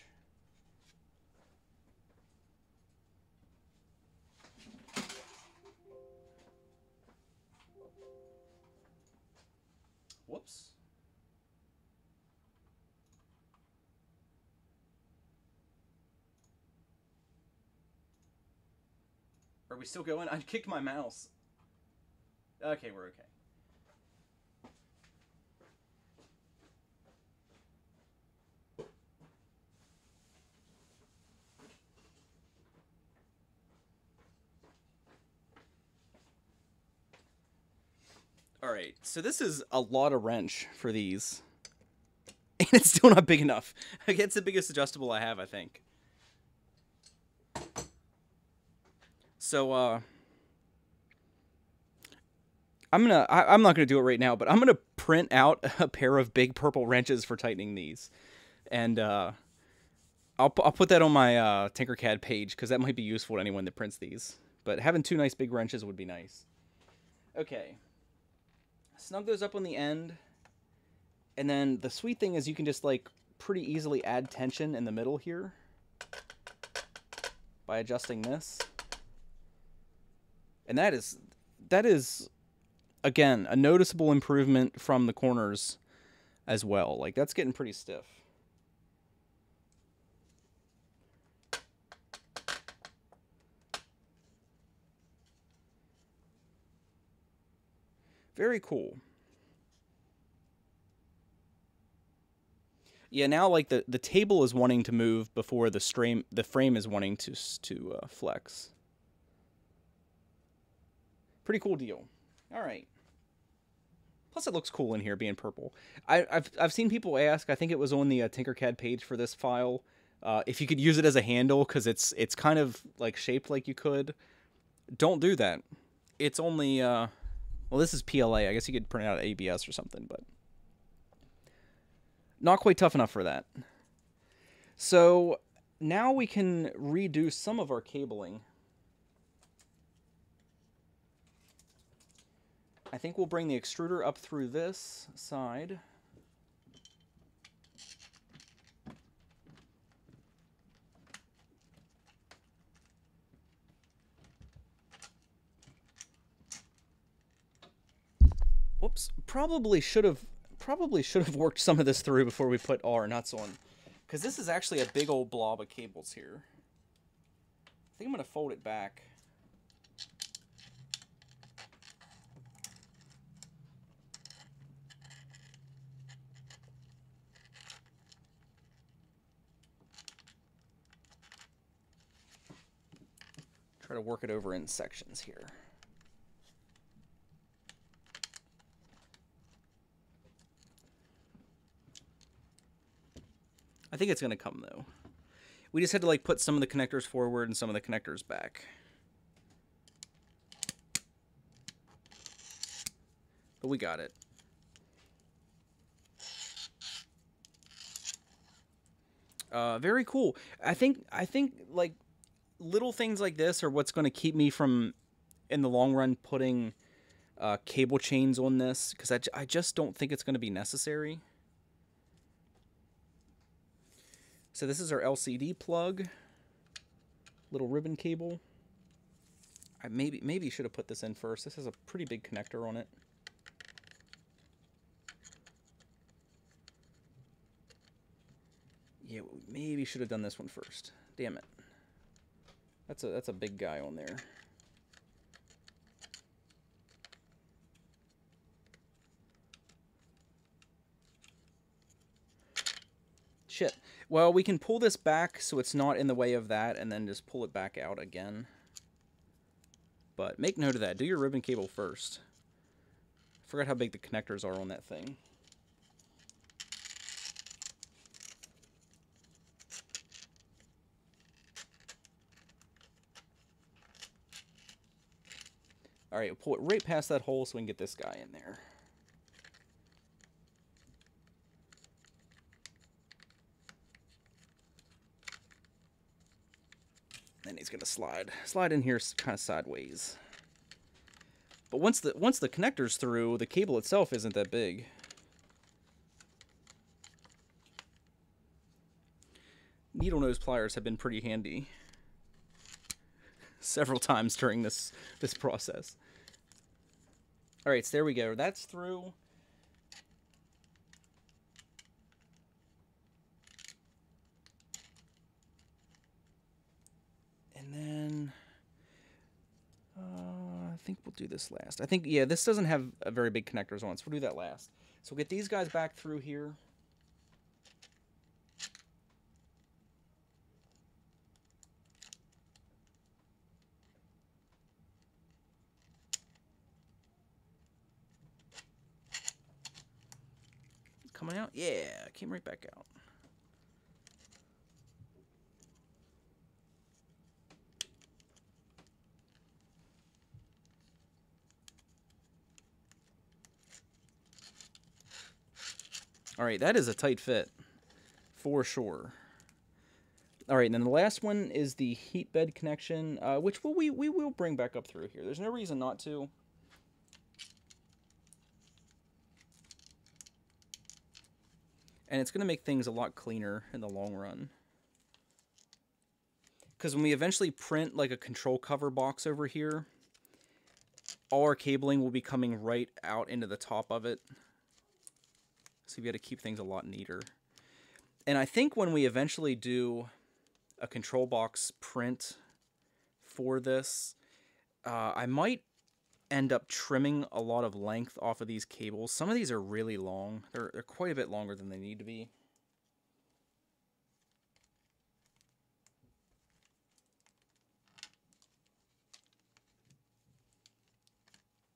Whoops. Are we still going? I kicked my mouse. Okay, we're okay. Alright, so this is a lot of wrench for these. And it's still not big enough. It's the biggest adjustable I have, I think. So, I'm not gonna do it right now, but I'm gonna print out a pair of big purple wrenches for tightening these. And, I'll put that on my Tinkercad page, because that might be useful to anyone that prints these. But having two nice big wrenches would be nice. Okay. Snug those up on the end. And then the sweet thing is you can just, like, pretty easily add tension in the middle here by adjusting this. And that is, again, a noticeable improvement from the corners as well. Like, that's getting pretty stiff. Very cool. Yeah, now like the table is wanting to move before the frame is wanting to flex. Pretty cool deal. All right. Plus, it looks cool in here being purple. I've seen people ask. I think it was on the Tinkercad page for this file. If you could use it as a handle, because it's kind of like shaped like you could. Don't do that. It's only well, this is PLA. I guess you could print it out ABS or something, but not quite tough enough for that. So now we can redo some of our cabling. I think we'll bring the extruder up through this side. Whoops, probably should have worked some of this through before we put all our nuts on, because this is actually a big old blob of cables here. I think I'm going to fold it back. Try to work it over in sections here. I think it's going to come, though. We just had to, like, put some of the connectors forward and some of the connectors back. But we got it. Very cool. I think, like, little things like this are what's going to keep me from, in the long run, putting cable chains on this, because I just don't think it's going to be necessary. So this is our LCD plug, little ribbon cable. I maybe should have put this in first. This has a pretty big connector on it. Yeah, maybe should have done this one first. Damn it. That's a big guy on there. Shit. Well, we can pull this back so it's not in the way of that, and then just pull it back out again. But make note of that. Do your ribbon cable first. I forgot how big the connectors are on that thing. Alright, we'll pull it right past that hole so we can get this guy in there. Then he's gonna slide in here kind of sideways. But once the connector's through, the cable itself isn't that big. Needle nose pliers have been pretty handy several times during this process. All right, so there we go. That's through. And then I think we'll do this last. I think, yeah, this doesn't have a very big connectors on it, so we'll do that last. So we'll get these guys back through here. Coming out? Yeah, came right back out. All right, that is a tight fit, for sure. All right, and then the last one is the heat bed connection, which we will bring back up through here. There's no reason not to. And it's going to make things a lot cleaner in the long run. Because when we eventually print like a control cover box over here, all our cabling will be coming right out into the top of it. So you've got to keep things a lot neater. And I think when we eventually do a control box print for this, I might end up trimming a lot of length off of these cables. Some of these are really long. They're quite a bit longer than they need to be.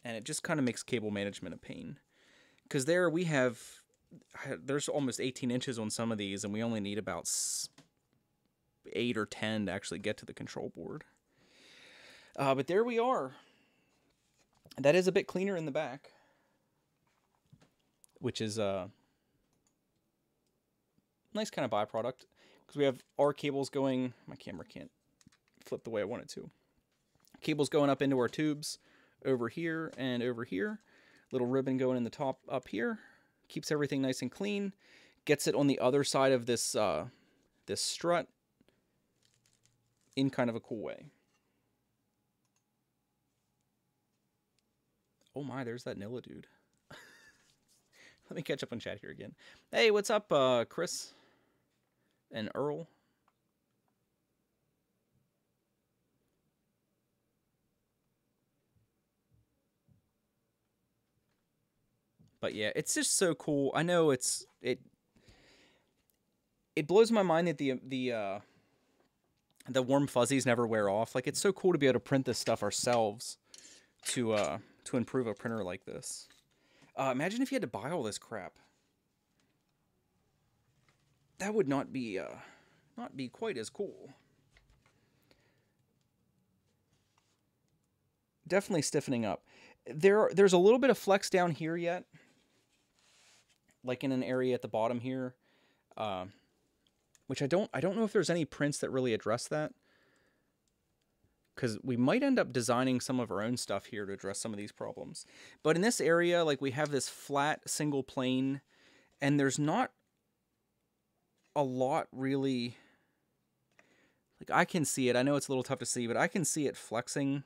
And it just kind of makes cable management a pain. Because there we have, there's almost 18 inches on some of these, and we only need about 8 or 10 to actually get to the control board. But there we are. That is a bit cleaner in the back, which is a nice kind of byproduct, because we have our cables going, my camera can't flip the way I want it to. Cables going up into our tubes over here and over here. Little ribbon going in the top up here. Keeps everything nice and clean. Gets it on the other side of this this strut in kind of a cool way. Oh my, there's that Nilla dude. Let me catch up on chat here again. Hey, what's up, Chris and Earl? But yeah, it's just so cool. I know it blows my mind that the warm fuzzies never wear off. Like, it's so cool to be able to print this stuff ourselves to improve a printer like this. Imagine if you had to buy all this crap. That would not be quite as cool. Definitely stiffening up. There's a little bit of flex down here yet, like in an area at the bottom here, which I don't know if there's any prints that really address that, because we might end up designing some of our own stuff here to address some of these problems. But in this area, like, we have this flat single plane, and there's not a lot really, like, I can see it. I know it's a little tough to see, but I can see it flexing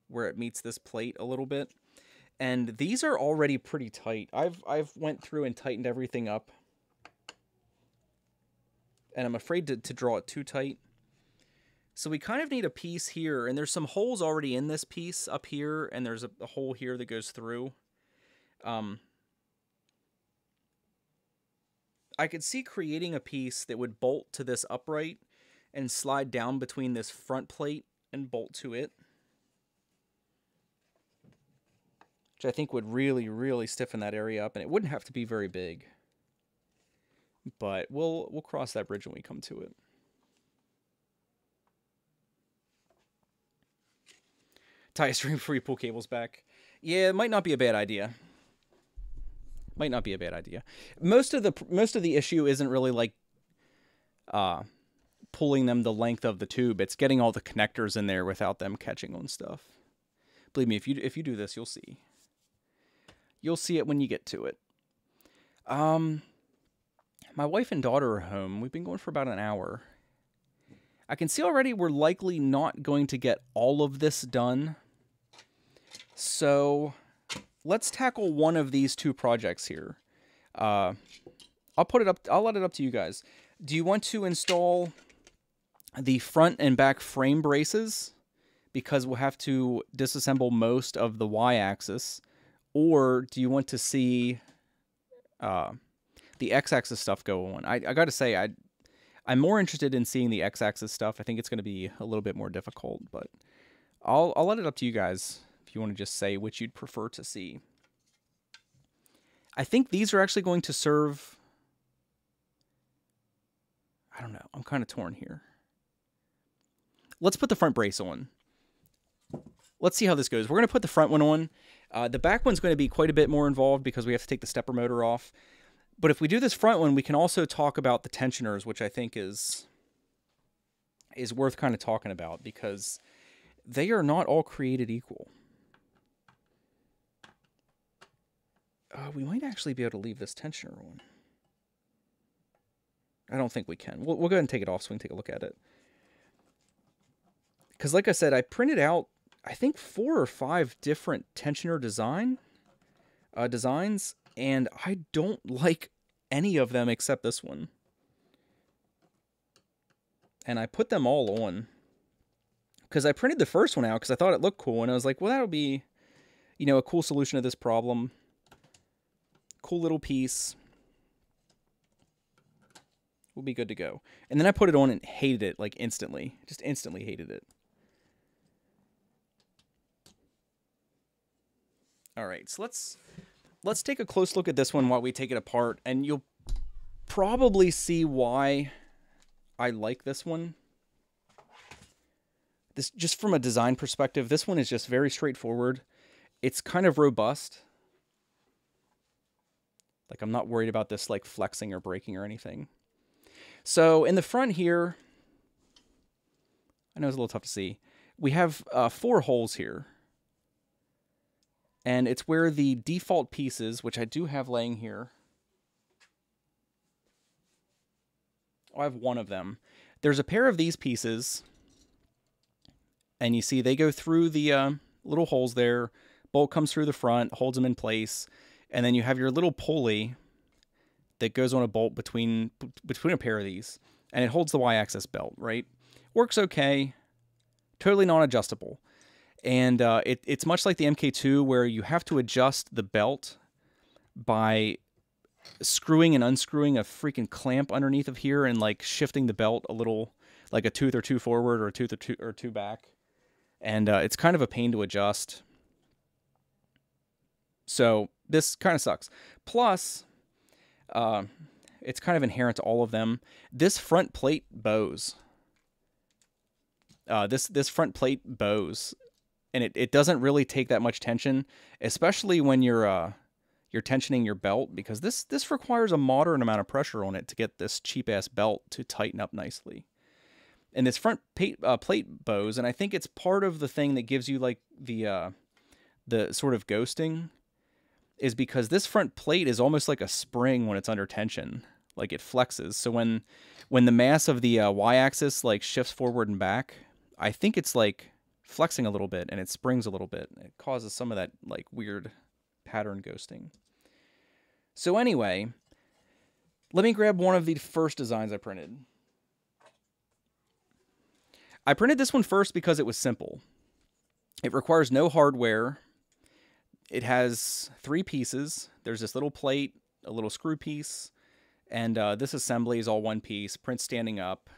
where it meets this plate a little bit. And these are already pretty tight. I've went through and tightened everything up. And I'm afraid to draw it too tight. So we kind of need a piece here, and there's some holes already in this piece up here, and there's a hole here that goes through. I could see creating a piece that would bolt to this upright and slide down between this front plate and bolt to it. Which I think would really, really stiffen that area up, and it wouldn't have to be very big. But we'll cross that bridge when we come to it. Tie a string before you pull cables back. Yeah, it might not be a bad idea. Might not be a bad idea. Most of the issue isn't really like pulling them the length of the tube. It's getting all the connectors in there without them catching on stuff. Believe me, if you do this, you'll see. You'll see it when you get to it. My wife and daughter are home. We've been going for about an hour. I can see already we're likely not going to get all of this done. So let's tackle one of these two projects here. I'll let it up to you guys. Do you want to install the front and back frame braces? Because we'll have to disassemble most of the Y-axis. Or do you want to see the X-axis stuff go on? I got to say, I'm more interested in seeing the X-axis stuff. I think it's going to be a little bit more difficult, but I'll let it up to you guys if you want to just say which you'd prefer to see. I think these are actually going to serve... I don't know. I'm kind of torn here. Let's put the front brace on. Let's see how this goes. We're going to put the front one on. The back one's going to be quite a bit more involved because we have to take the stepper motor off. But if we do this front one, we can also talk about the tensioners, which I think is worth kind of talking about because they are not all created equal. We might actually be able to leave this tensioner on. I don't think we can. We'll go ahead and take it off so we can take a look at it. Because like I said, I printed out, I think 4 or 5 different tensioner designs, and I don't like any of them except this one. And I put them all on. Because I printed the first one out because I thought it looked cool, and I was like, well, that'll be, you know, a cool solution to this problem. Cool little piece. We'll be good to go. And then I put it on and hated it, like, instantly. Just instantly hated it. All right, so let's take a close look at this one while we take it apart, and you'll probably see why I like this one. This, just from a design perspective, this one is just very straightforward. It's kind of robust. Like, I'm not worried about this, like, flexing or breaking or anything. So, in the front here, I know it's a little tough to see. We have 4 holes here. And it's where the default pieces, which I do have laying here. Oh, I have one of them. There's a pair of these pieces. And you see they go through the little holes there. Bolt comes through the front, holds them in place. And then you have your little pulley that goes on a bolt between a pair of these. And it holds the Y-axis belt, right? Works okay. Totally non-adjustable. And it's much like the MK2 where you have to adjust the belt by screwing and unscrewing a freaking clamp underneath of here and like shifting the belt a little, like a tooth or two forward or a tooth or two back. And it's kind of a pain to adjust. So this kind of sucks. Plus, it's kind of inherent to all of them. This front plate bows. This front plate bows. And it doesn't really take that much tension, especially when you're tensioning your belt, because this requires a moderate amount of pressure on it to get this cheap-ass belt to tighten up nicely. And this front plate bows, and I think it's part of the thing that gives you like the sort of ghosting, is because this front plate is almost like a spring when it's under tension, like it flexes. So when the mass of the Y-axis like shifts forward and back, I think it's like flexing a little bit and it springs a little bit. It causes some of that like weird pattern ghosting. So anyway, let me grab one of the first designs I printed. I printed this one first because it was simple. It requires no hardware. It has 3 pieces. There's this little plate, a little screw piece, and this assembly is all one piece, print standing up.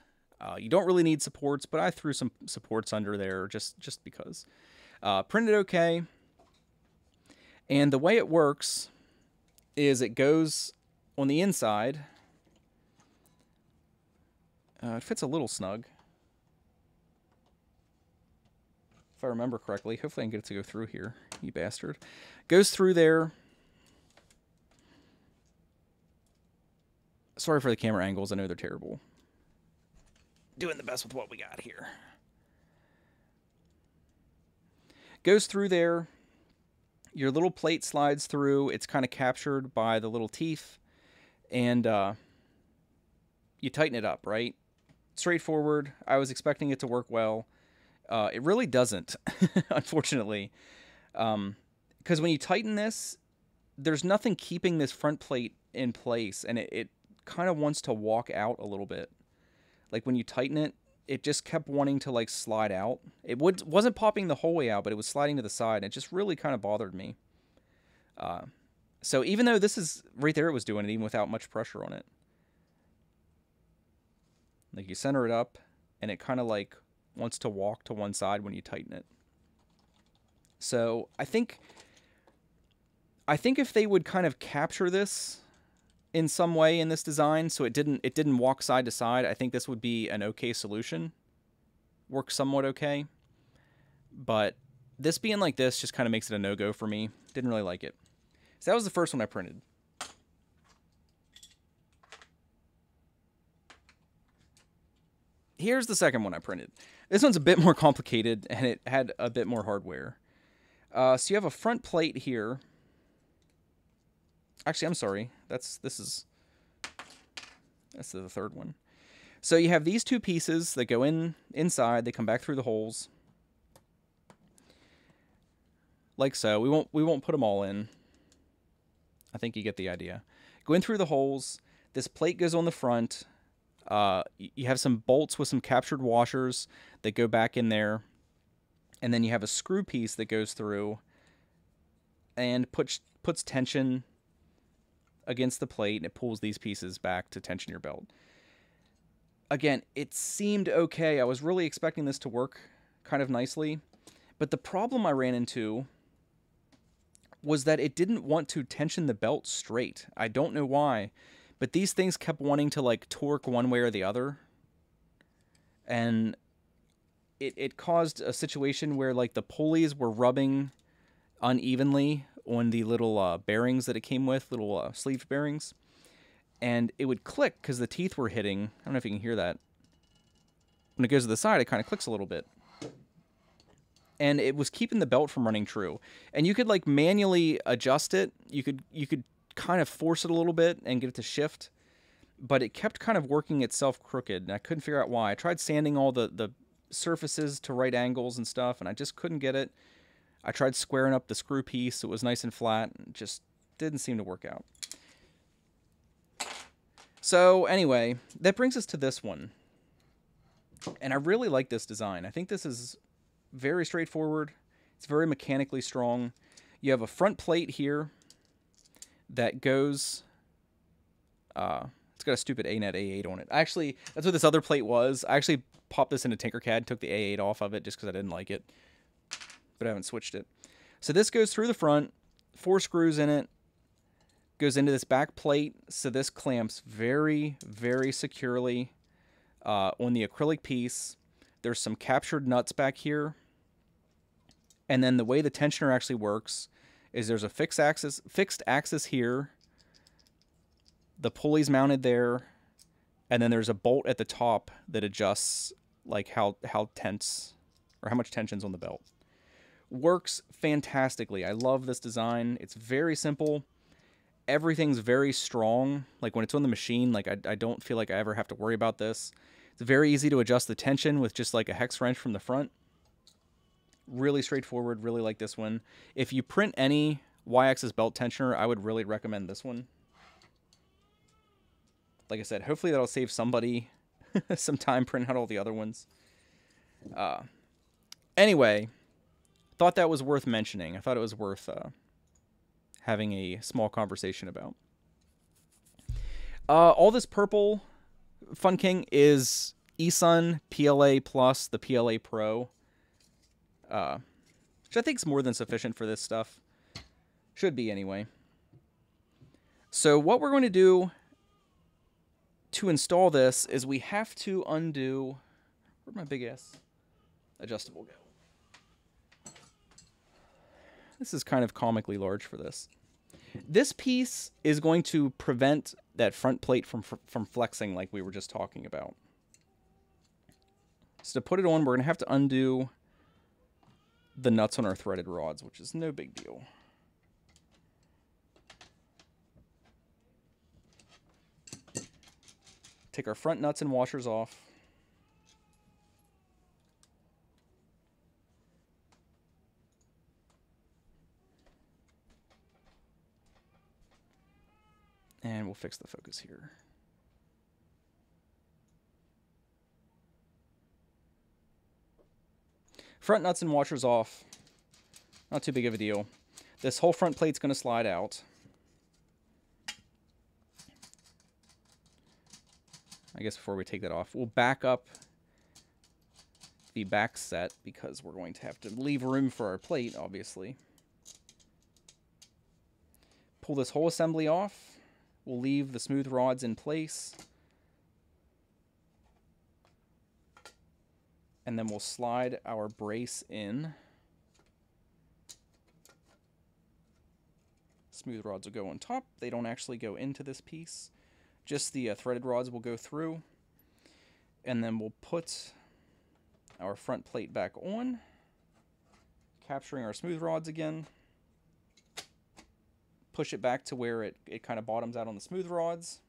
You don't really need supports, but I threw some supports under there just because. Printed okay. And the way it works is it goes on the inside. It fits a little snug, if I remember correctly. Hopefully I can get it to go through here, you bastard. Goes through there. Sorry for the camera angles. I know they're terrible. Doing the best with what we got here. Goes through there. Your little plate slides through. It's kind of captured by the little teeth. And you tighten it up, right? Straightforward. I was expecting it to work well. It really doesn't, unfortunately. Because when you tighten this, there's nothing keeping this front plate in place. And it kind of wants to walk out a little bit. Like when you tighten it, it just kept wanting to like slide out. It wasn't popping the whole way out, but it was sliding to the side. And it just really kind of bothered me. So even though this is right there, it was doing it even without much pressure on it. Like you center it up and it kind of like wants to walk to one side when you tighten it. So I think if they would kind of capture this in some way in this design, so it didn't walk side to side, I think this would be an okay solution. Works somewhat okay. But this being like this just kind of makes it a no-go for me. Didn't really like it. So that was the first one I printed. Here's the second one I printed. This one's a bit more complicated, and it had a bit more hardware. So you have a front plate here. Actually, I'm sorry. That's the third one. So you have these 2 pieces that go inside. They come back through the holes, like so. We won't put them all in. I think you get the idea. Go in through the holes. This plate goes on the front. You have some bolts with some captured washers that go back in there. And then you have a screw piece that goes through and puts tension against the plate, and it pulls these pieces back to tension your belt. Again, it seemed okay. I was really expecting this to work kind of nicely. But the problem I ran into was that it didn't want to tension the belt straight. I don't know why. But these things kept wanting to like torque one way or the other. And it caused a situation where like the pulleys were rubbing unevenly on the little bearings that it came with, little sleeved bearings. And it would click because the teeth were hitting. I don't know if you can hear that. When it goes to the side, it kind of clicks a little bit. And it was keeping the belt from running true. And you could like manually adjust it. You could kind of force it a little bit and get it to shift, but it kept kind of working itself crooked, and I couldn't figure out why. I tried sanding all the surfaces to right angles and stuff, and I just couldn't get it. I tried squaring up the screw piece so it was nice and flat, and just didn't seem to work out. So anyway, that brings us to this one. And I really like this design. I think this is very straightforward. It's very mechanically strong. You have a front plate here that goes... it's got a stupid Anet A8 on it. Actually, that's what this other plate was. I actually popped this into Tinkercad, took the A8 off of it just because I didn't like it. But I haven't switched it. So this goes through the front, 4 screws in it, goes into this back plate, so this clamps very, very securely on the acrylic piece. There's some captured nuts back here. And then the way the tensioner actually works is there's a fixed axis here, the pulley's mounted there, and then there's a bolt at the top that adjusts like how tense or how much tension's on the belt. Works fantastically. I love this design. It's very simple. Everything's very strong. Like when it's on the machine, like I don't feel like I ever have to worry about this. It's very easy to adjust the tension with just like a hex wrench from the front. Really straightforward. Really like this one. If you print any Y-axis belt tensioner, I would really recommend this one. Like I said, hopefully that'll save somebody some time printing out all the other ones. Anyway, thought that was worth mentioning. I thought it was worth having a small conversation about. All this purple Fun King is eSun PLA Plus, the PLA Pro, which I think is more than sufficient for this stuff. Should be anyway. So what we're going to do to install this is we have to undo... Where'd my big ass adjustable go? This is kind of comically large for this. This piece is going to prevent that front plate from flexing like we were just talking about. So to put it on, we're going to have to undo the nuts on our threaded rods, which is no big deal. Take our front nuts and washers off. And we'll fix the focus here. Front nuts and washers off. Not too big of a deal. This whole front plate's going to slide out. I guess before we take that off, we'll back up the back set because we're going to have to leave room for our plate, obviously. Pull this whole assembly off. We'll leave the smooth rods in place. And then we'll slide our brace in. Smooth rods will go on top. They don't actually go into this piece. Just the threaded rods will go through. And then we'll put our front plate back on, capturing our smooth rods again. Push it back to where it kind of bottoms out on the smooth rods.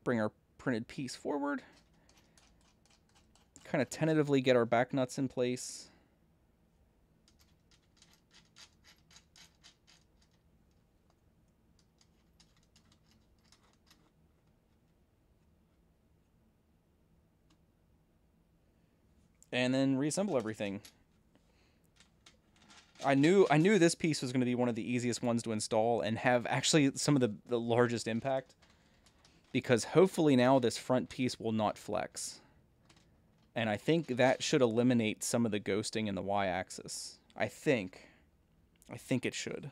Bring our printed piece forward. Kind of tentatively get our back nuts in place. And then reassemble everything. I knew this piece was going to be one of the easiest ones to install and have actually some of the largest impact, because hopefully now this front piece will not flex. And I think that should eliminate some of the ghosting in the Y-axis. I think it should.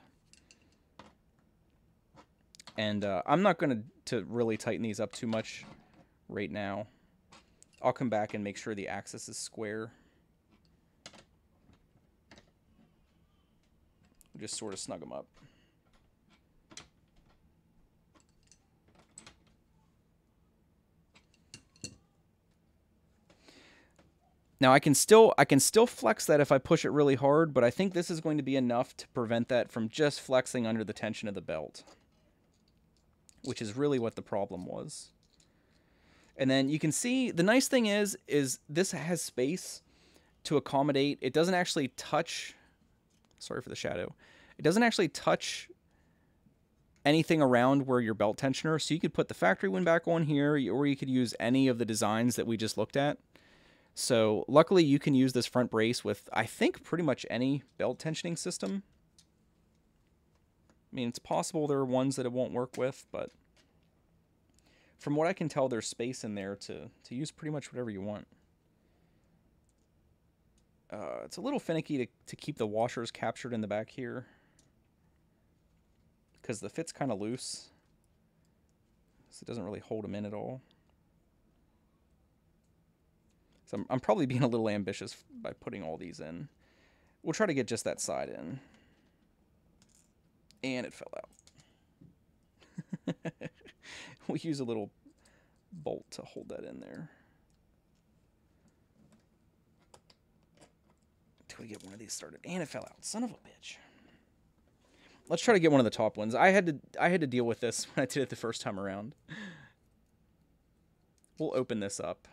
And I'm not going to really tighten these up too much right now. I'll come back and make sure the axis is square. Just sort of snug them up. Now I can still flex that if I push it really hard, but I think this is going to be enough to prevent that from just flexing under the tension of the belt, which is really what the problem was. And then you can see the nice thing is this has space to accommodate. It doesn't actually touch, sorry for the shadow. It doesn't actually touch anything around where your belt tensioner. So you could put the factory one back on here, or you could use any of the designs that we just looked at. So luckily you can use this front brace with, I think, pretty much any belt tensioning system. I mean, it's possible there are ones that it won't work with, but from what I can tell, there's space in there to use pretty much whatever you want. It's a little finicky to keep the washers captured in the back here, because the fit's kind of loose, so it doesn't really hold them in at all. So I'm probably being a little ambitious by putting all these in. We'll try to get just that side in. And it fell out. We'll use a little bolt to hold that in there. Until we get one of these started. And it fell out. Son of a bitch. Let's try to get one of the top ones. I had to deal with this when I did it the first time around. We'll open this up.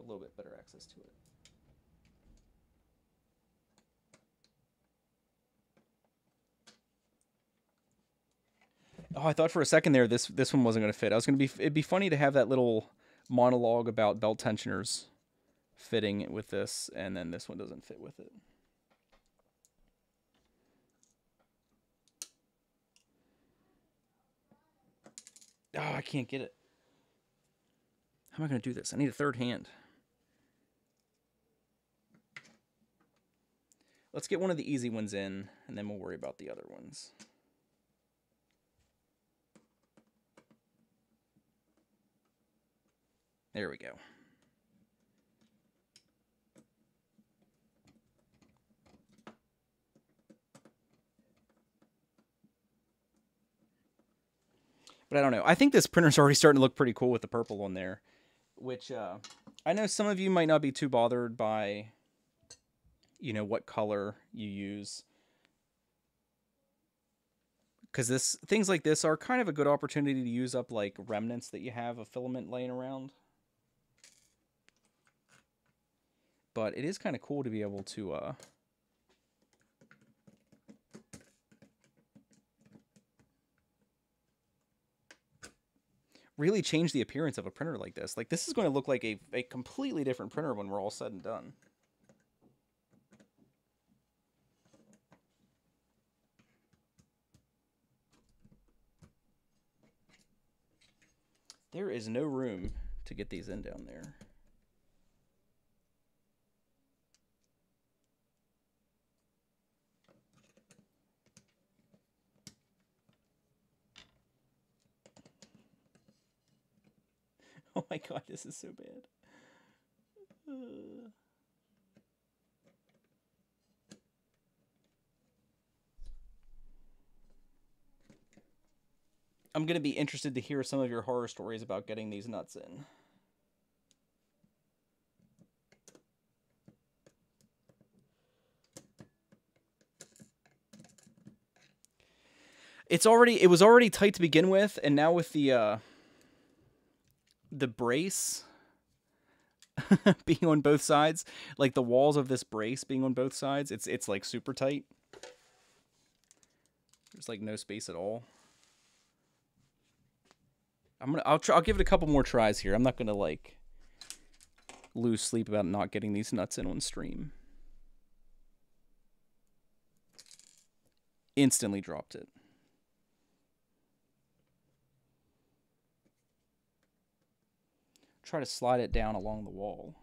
a little bit better access to it. Oh, I thought for a second there this one wasn't going to fit. I was going to be it'd be funny to have that little monologue about belt tensioners fitting with this, and then this one doesn't fit with it. Oh, I can't get it. How am I going to do this? I need a third hand. Let's get one of the easy ones in, and then we'll worry about the other ones. There we go. But I don't know. I think this printer's already starting to look pretty cool with the purple on there, which I know some of you might not be too bothered by, you know, what color you use. Because things like this are kind of a good opportunity to use up like remnants that you have of filament laying around. But it is kind of cool to be able to really change the appearance of a printer like this. Like, this is going to look like a completely different printer when we're all said and done. There is no room to get these in down there. Oh my god, this is so bad. I'm going to be interested to hear some of your horror stories about getting these nuts in. It was already tight to begin with, and now with the brace being on both sides, like the walls of this brace being on both sides, it's like super tight. There's like no space at all. I'll give it a couple more tries here. I'm not gonna like lose sleep about not getting these nuts in on stream. Instantly dropped it. Try to slide it down along the wall.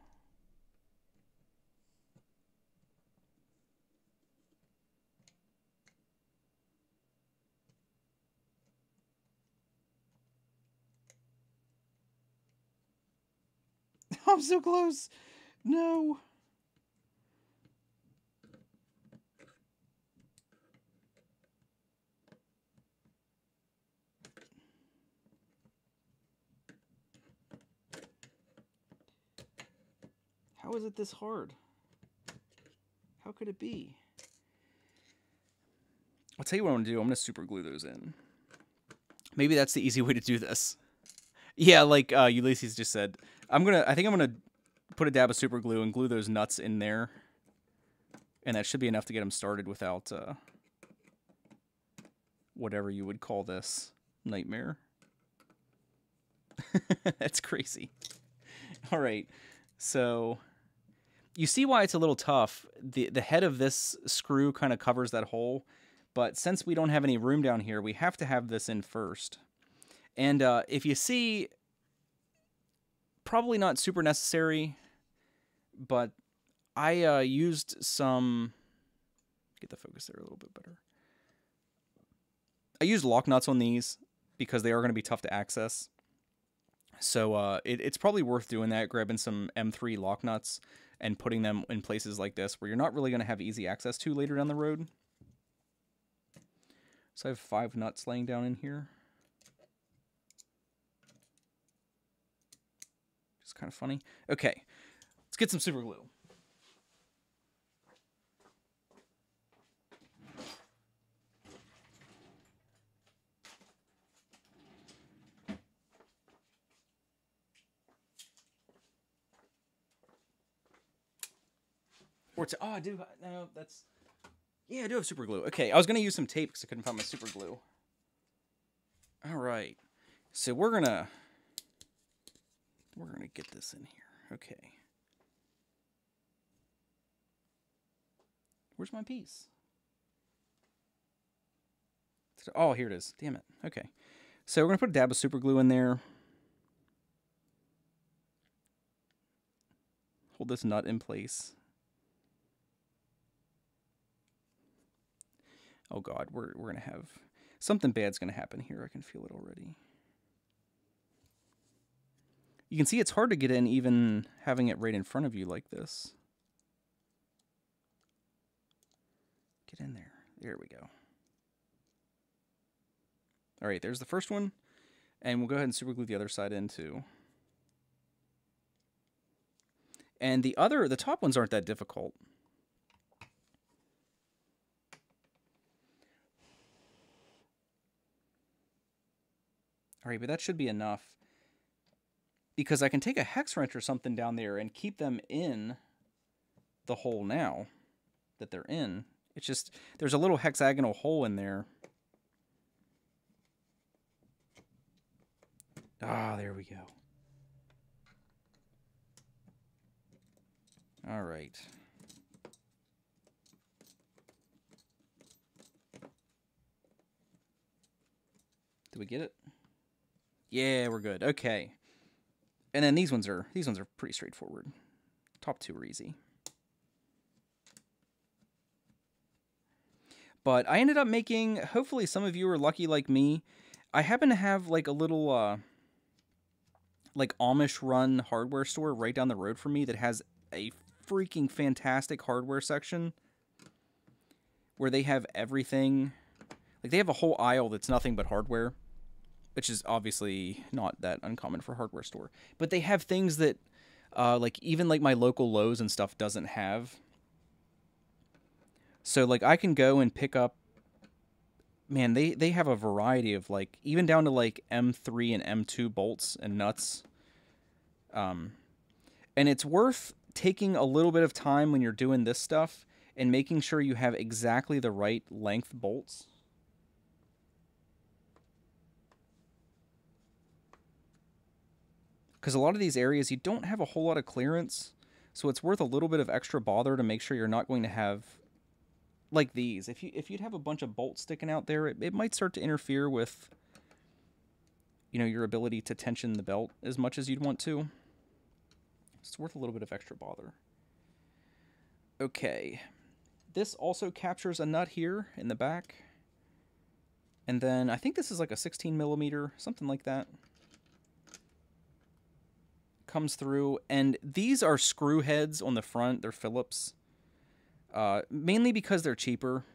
I'm so close. No. How is it this hard? How could it be? I'll tell you what I'm going to do. I'm going to super glue those in. Maybe that's the easy way to do this. Yeah, like Ulysses just said. I think I'm gonna put a dab of super glue and glue those nuts in there, and that should be enough to get them started without whatever you would call this nightmare. That's crazy. All right, so you see why it's a little tough. The head of this screw kind of covers that hole, but since we don't have any room down here, we have to have this in first. And if you see, probably not super necessary, but I used some, get the focus there a little bit better. I used lock nuts on these because they are going to be tough to access. So it's probably worth doing that, grabbing some M3 lock nuts and putting them in places like this where you're not really going to have easy access to later down the road. So I have 5 nuts laying down in here. It's kind of funny. Okay, let's get some super glue. Oh, I do. No, that's... Yeah, I do have super glue. Okay, I was going to use some tape because I couldn't find my super glue. All right. So we're going to get this in here. Okay. Where's my piece? Oh, here it is. Damn it. Okay. So we're going to put a dab of super glue in there. Hold this nut in place. Oh god, we're going to have... Something bad's going to happen here. I can feel it already. You can see it's hard to get in even having it right in front of you like this. Get in there. There we go. All right, there's the first one. And we'll go ahead and super glue the other side in too. And the top ones aren't that difficult. All right, but that should be enough. Because I can take a hex wrench or something down there and keep them in the hole now that they're in. It's just, there's a little hexagonal hole in there. Ah, there we go. All right. Did we get it? Yeah, we're good. Okay. And then these ones are pretty straightforward. Top two are easy. But I ended up making, hopefully some of you are lucky like me. I happen to have like a little like Amish run hardware store right down the road from me that has a freaking fantastic hardware section where they have everything. Like they have a whole aisle that's nothing but hardware, which is obviously not that uncommon for a hardware store. But they have things that like even like my local Lowe's and stuff doesn't have. So like I can go and pick up, man, they have a variety of like, even down to like M3 and M2 bolts and nuts. And it's worth taking a little bit of time when you're doing this stuff and making sure you have exactly the right length bolts. Because a lot of these areas, you don't have a whole lot of clearance, so it's worth a little bit of extra bother to make sure you're not going to have, like these. If you'd have a bunch of bolts sticking out there, it might start to interfere with, you know, your ability to tension the belt as much as you'd want to. It's worth a little bit of extra bother. Okay. This also captures a nut here in the back. And then I think this is like a 16 millimeter, something like that. Comes through, and these are screw heads on the front. They're Phillips. Mainly because they're cheaper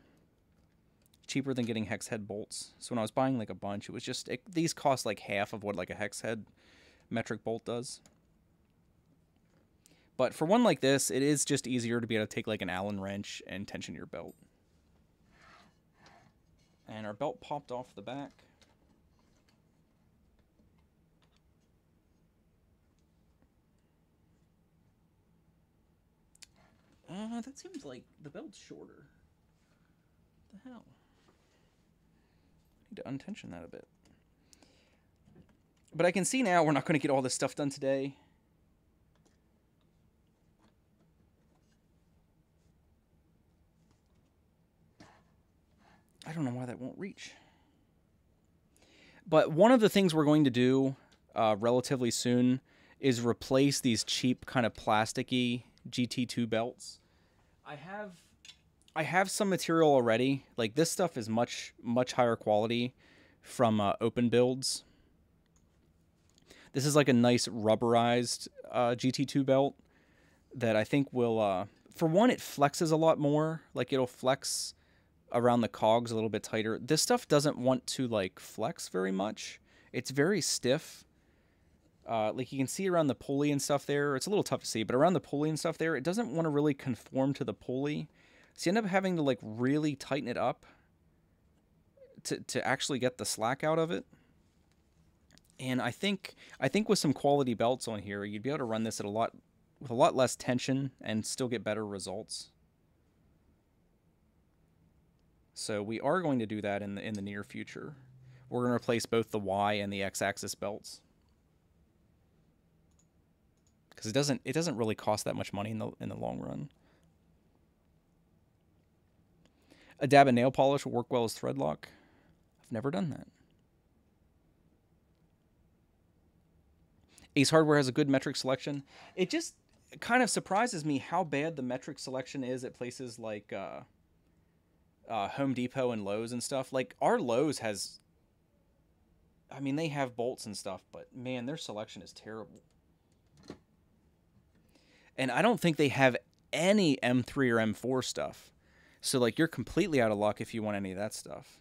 than getting hex head bolts. So when I was buying like a bunch, it was just, these cost like half of what like a hex head metric bolt does. But for one like this, it is just easier to be able to take like an Allen wrench and tension your belt. And our belt popped off the back. That seems like the belt's shorter. What the hell? I need to untension that a bit. But I can see now we're not going to get all this stuff done today. I don't know why that won't reach. But one of the things we're going to do relatively soon is replace these cheap kind of plasticky GT2 belts. I have some material already. Like this stuff is much higher quality from Open Builds. This is like a nice rubberized GT2 belt that I think will, for one, it flexes a lot more. Like it'll flex around the cogs a little bit tighter. This stuff doesn't want to like flex very much. It's very stiff. Like you can see around the pulley and stuff there, it's a little tough to see, but around the pulley and stuff there, it doesn't want to really conform to the pulley. So you end up having to like really tighten it up to actually get the slack out of it. And I think with some quality belts on here, you'd be able to run this at with a lot less tension and still get better results. So we are going to do that in the near future. We're going to replace both the Y and the X-axis belts. Because it doesn't really cost that much money in the long run. A dab of nail polish will work well as thread lock. I've never done that. Ace Hardware has a good metric selection. It just kind of surprises me how bad the metric selection is at places like Home Depot and Lowe's and stuff. Like, our Lowe's has... I mean, they have bolts and stuff, but man, their selection is terrible. And I don't think they have any M3 or M4 stuff. So, like, you're completely out of luck if you want any of that stuff.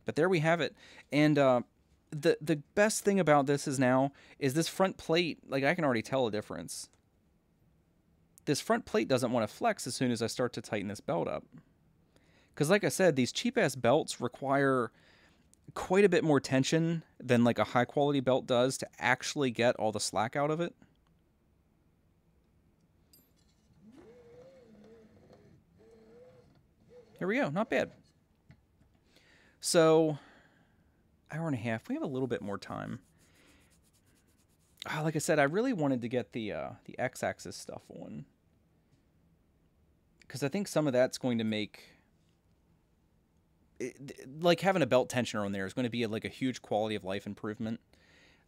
But there we have it. And the best thing about this is this front plate, like, I can already tell a difference. This front plate doesn't want to flex as soon as I start to tighten this belt up. Because, like I said, these cheap-ass belts require quite a bit more tension than, like, a high-quality belt does to actually get all the slack out of it. Here we go. Not bad. So, hour and a half. We have a little bit more time. Like I said, I really wanted to get the X-axis stuff on. Because I think some of that's going to make... like, having a belt tensioner on there is going to be like a huge quality of life improvement.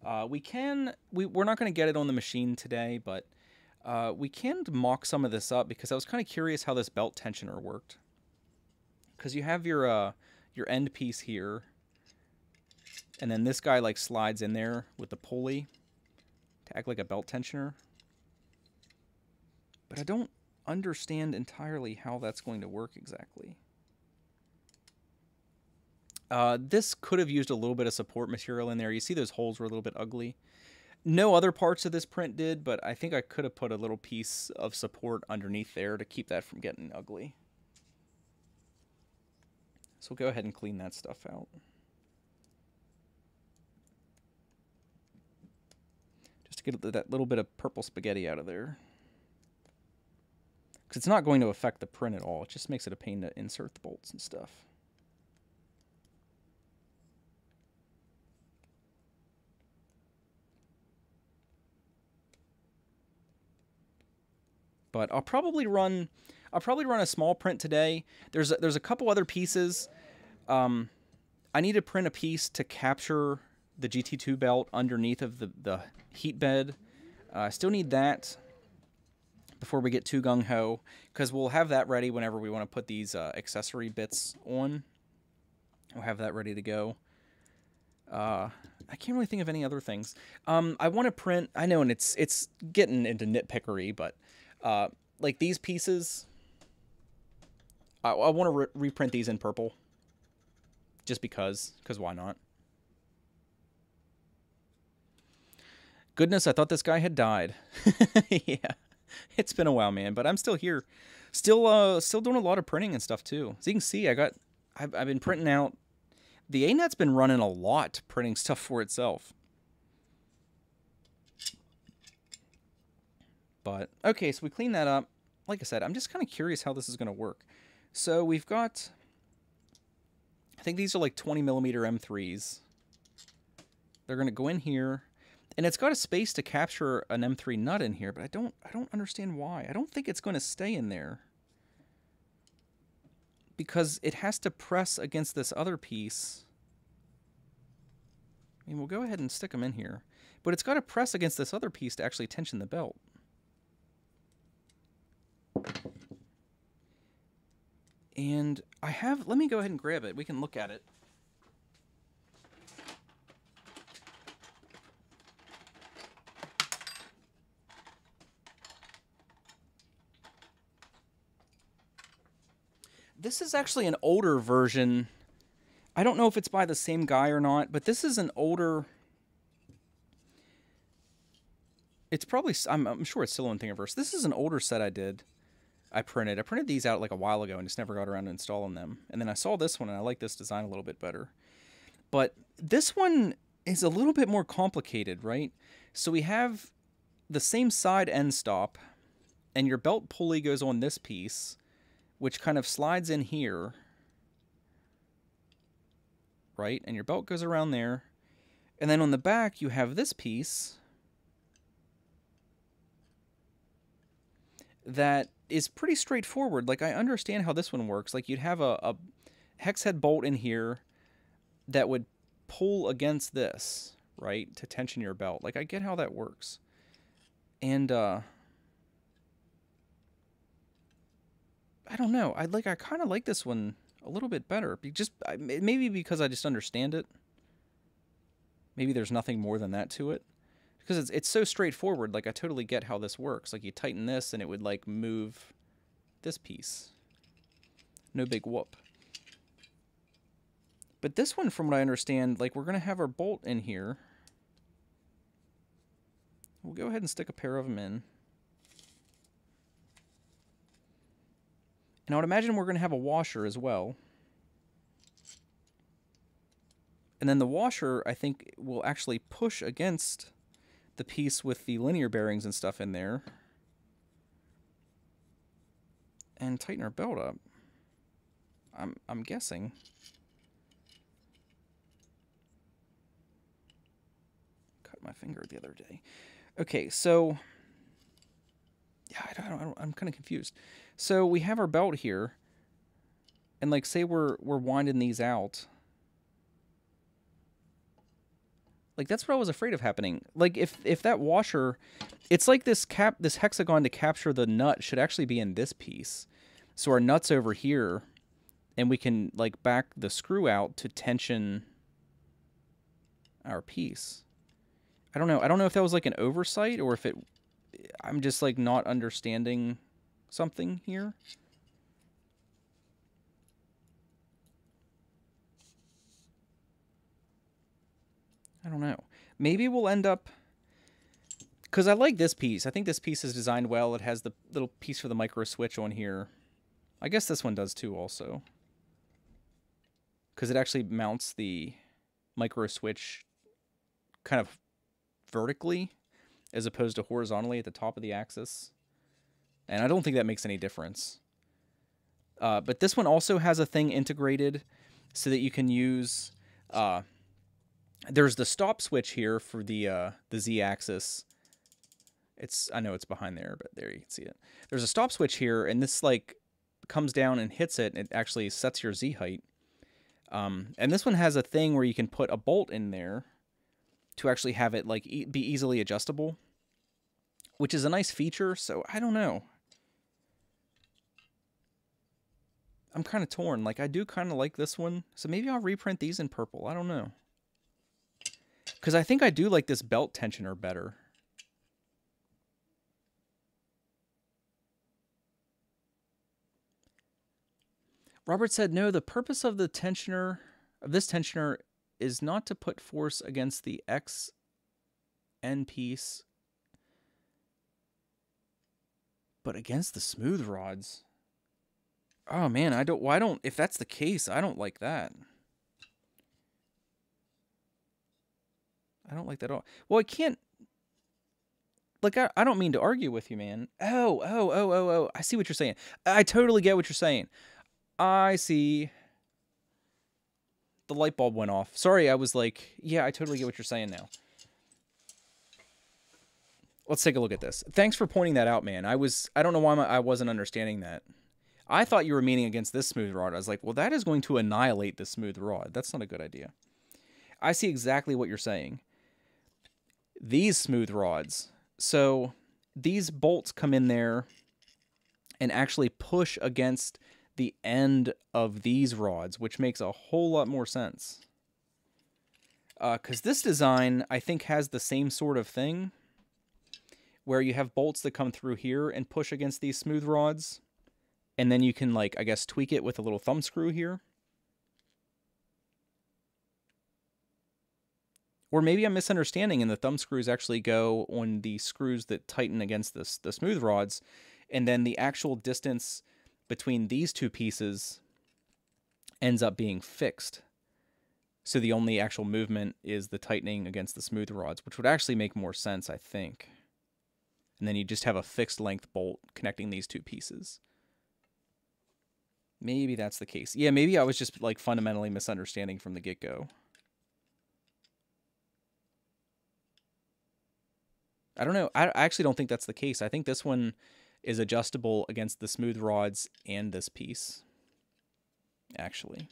We're not going to get it on the machine today, but we can mock some of this up because I was kind of curious how this belt tensioner worked. Because you have your end piece here, and then this guy like slides in there with the pulley to act like a belt tensioner. But I don't understand entirely how that's going to work exactly. This could have used a little bit of support material in there. You see those holes were a little bit ugly. No other parts of this print did, but I think I could have put a little piece of support underneath there to keep that from getting ugly. So we'll go ahead and clean that stuff out. Just to get that little bit of purple spaghetti out of there. Because it's not going to affect the print at all. It just makes it a pain to insert the bolts and stuff. But I'll probably run a small print today. There's a couple other pieces. I need to print a piece to capture the GT2 belt underneath of the heat bed. I still need that before we get too gung-ho, because we'll have that ready whenever we want to put these accessory bits on. We'll have that ready to go. I can't really think of any other things. I want to print... I know, and it's getting into nitpickery, but... like these pieces, I want to reprint these in purple. Just because why not? Goodness, I thought this guy had died. Yeah, it's been a while, man, but I'm still here. Still doing a lot of printing and stuff, too. As you can see, I've been printing out. The A-Net's been running a lot printing stuff for itself. But, okay, so we clean that up. Like I said, I'm just kind of curious how this is going to work. So we've got, I think these are like 20mm M3s. They're going to go in here. And it's got a space to capture an M3 nut in here, but I don't understand why. I don't think it's going to stay in there. Because it has to press against this other piece. I mean, we'll go ahead and stick them in here. But it's got to press against this other piece to actually tension the belt. And I have, let me go ahead and grab it. We can look at it. This is actually an older version. I don't know if it's by the same guy or not, but this is an older... It's probably, I'm sure it's still in Thingiverse. This is an older set I did. I printed these out like a while ago and just never got around to installing them. And then I saw this one and I like this design a little bit better. But this one is a little bit more complicated, right? So we have the same side end stop, and your belt pulley goes on this piece, which kind of slides in here, right? And your belt goes around there. And then on the back, you have this piece that is pretty straightforward. Like, I understand how this one works. Like, you'd have a hex head bolt in here that would pull against this, right, to tension your belt. Like, I get how that works. And, I don't know. I kind of like this one a little bit better. Maybe because I just understand it. Maybe there's nothing more than that to it. Because it's so straightforward. Like, I totally get how this works. Like, you tighten this and it would, like, move this piece. No big whoop. But this one, from what I understand, like, we're going to have our bolt in here. We'll go ahead and stick a pair of them in. And I would imagine we're going to have a washer as well. And then the washer, I think, will actually push against the piece with the linear bearings and stuff in there. And tighten our belt up. I'm guessing. Cut my finger the other day. Okay, so... yeah, I'm kind of confused. So we have our belt here. And, like, say we're winding these out. Like, that's what I was afraid of happening. Like, if that washer, it's like this hexagon to capture the nut should actually be in this piece. So our nut's over here, and we can, like, back the screw out to tension our piece. I don't know. I don't know if that was, like, an oversight, or if I'm just, like, not understanding something here. I don't know. Maybe we'll end up... because I like this piece. I think this piece is designed well. It has the little piece for the micro switch on here. I guess this one does too also. Because it actually mounts the micro switch kind of vertically as opposed to horizontally at the top of the axis. And I don't think that makes any difference. But this one also has a thing integrated so that you can use... there's the stop switch here for the Z-axis. I know it's behind there, but there you can see it. There's a stop switch here, and this, like, comes down and hits it, and it actually sets your Z height. And this one has a thing where you can put a bolt in there to actually have it, like, be easily adjustable, which is a nice feature, so I don't know. I'm kind of torn. Like, I do kind of like this one, so maybe I'll reprint these in purple. I don't know. Because I think I do like this belt tensioner better. Robert said, no, the purpose of the tensioner, of this tensioner, is not to put force against the XN piece, but against the smooth rods. Oh man, if that's the case, I don't like that. I don't like that at all. Well, I can't... like, I don't mean to argue with you, man. Oh. I see what you're saying. I totally get what you're saying. I see. The light bulb went off. Sorry, I was like, yeah, I totally get what you're saying now. Let's take a look at this. Thanks for pointing that out, man. I don't know why I wasn't understanding that. I thought you were meaning against this smooth rod. I was like, well, that is going to annihilate the smooth rod. That's not a good idea. I see exactly what you're saying. These smooth rods. So these bolts come in there and actually push against the end of these rods, which makes a whole lot more sense. Because this design, I think, has the same sort of thing, where you have bolts that come through here and push against these smooth rods, and then you can, like, I guess, tweak it with a little thumb screw here. Or maybe I'm misunderstanding and the thumb screws actually go on the screws that tighten against the smooth rods, and then the actual distance between these two pieces ends up being fixed. So the only actual movement is the tightening against the smooth rods, which would actually make more sense, I think. And then you just have a fixed length bolt connecting these two pieces. Maybe that's the case. Yeah, maybe I was just like fundamentally misunderstanding from the get-go. I don't know. I actually don't think that's the case. I think this one is adjustable against the smooth rods and this piece, actually.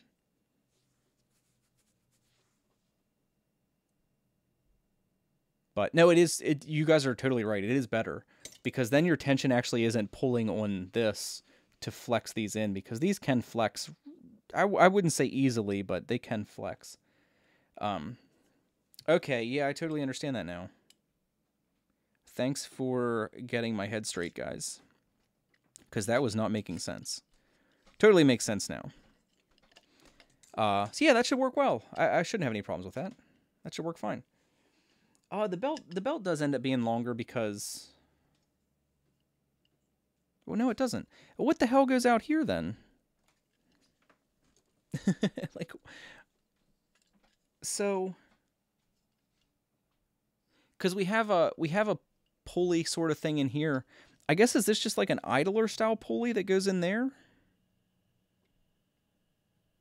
But no, it is. You guys are totally right. It is better because then your tension actually isn't pulling on this to flex these in, because these can flex. I wouldn't say easily, but they can flex. Okay, yeah, I totally understand that now. Thanks for getting my head straight, guys, because that was not making sense. Totally makes sense now. So yeah, that should work well. I shouldn't have any problems with that. That should work fine. The belt does end up being longer because... Well, no, it doesn't. What the hell goes out here then? Like, so, because we have a pulley sort of thing in here. I guess, is this just like an idler style pulley that goes in there?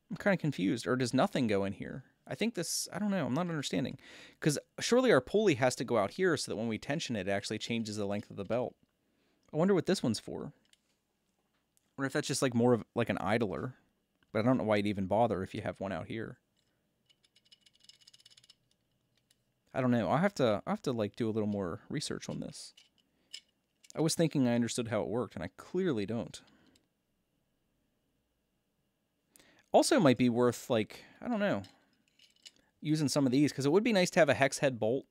I'm kind of confused. Or does nothing go in here? I think this, I don't know, I'm not understanding. Because surely our pulley has to go out here so that when we tension it, it actually changes the length of the belt. I wonder what this one's for. Or if that's just like more of like an idler. But I don't know why you'd even bother if you have one out here. I don't know. I'll have to like do a little more research on this. I was thinking I understood how it worked, and I clearly don't. Also, it might be worth, like, I don't know, using some of these, because it would be nice to have a hex head bolt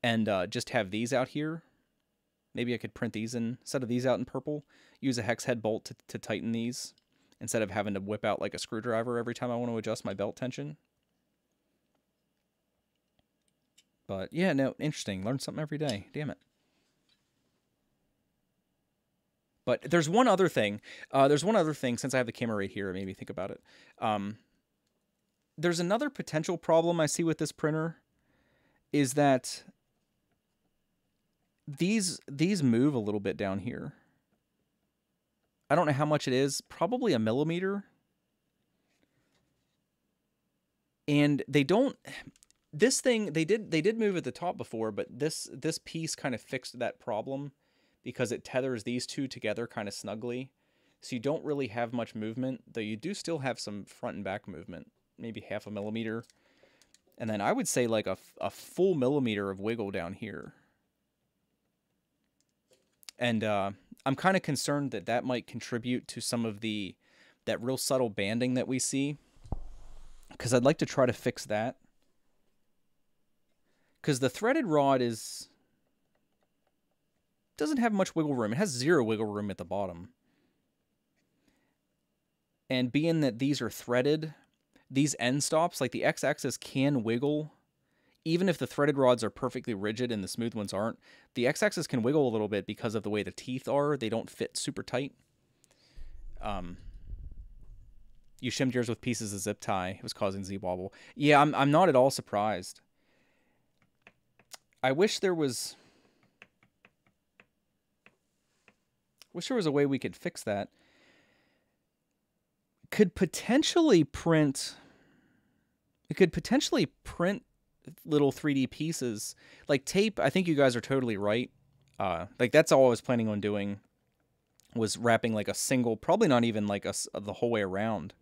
and just have these out here. Maybe I could print these instead of these out in purple. Use a hex head bolt to tighten these instead of having to whip out like a screwdriver every time I want to adjust my belt tension. But yeah, no, interesting. Learn something every day. Damn it. But there's one other thing. Since I have the camera right here, it made me think about it. There's another potential problem I see with this printer, is that these move a little bit down here. I don't know how much it is. Probably a millimeter. And they don't. This thing, they did move at the top before, but this piece kind of fixed that problem because it tethers these two together kind of snugly. So you don't really have much movement, though you do still have some front and back movement, maybe half a millimeter. And then I would say like a full millimeter of wiggle down here. And I'm kind of concerned that that might contribute to some of that real subtle banding that we see, because I'd like to try to fix that. Because the threaded rod doesn't have much wiggle room. It has zero wiggle room at the bottom. And being that these are threaded, these end stops, like the x-axis, can wiggle. Even if the threaded rods are perfectly rigid and the smooth ones aren't, the x-axis can wiggle a little bit because of the way the teeth are. They don't fit super tight. You shimmed yours with pieces of zip tie. It was causing Z-wobble. Yeah, I'm not at all surprised. I wish there was a way we could fix that. It could potentially print little 3D pieces. Like tape, I think you guys are totally right. Like that's all I was planning on doing, was wrapping like a single, probably not even like the whole way around.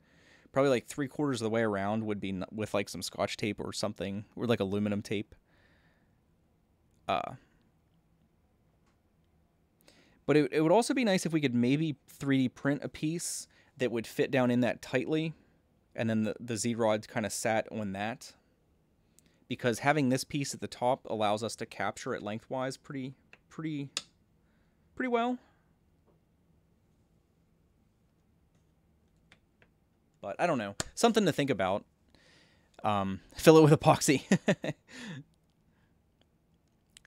Probably like 3/4 of the way around would be with like some Scotch tape or something, or like aluminum tape. But it would also be nice if we could maybe 3D print a piece that would fit down in that tightly, and then the Z-rod kind of sat on that. Because having this piece at the top allows us to capture it lengthwise pretty well. But I don't know. Something to think about. Fill it with epoxy.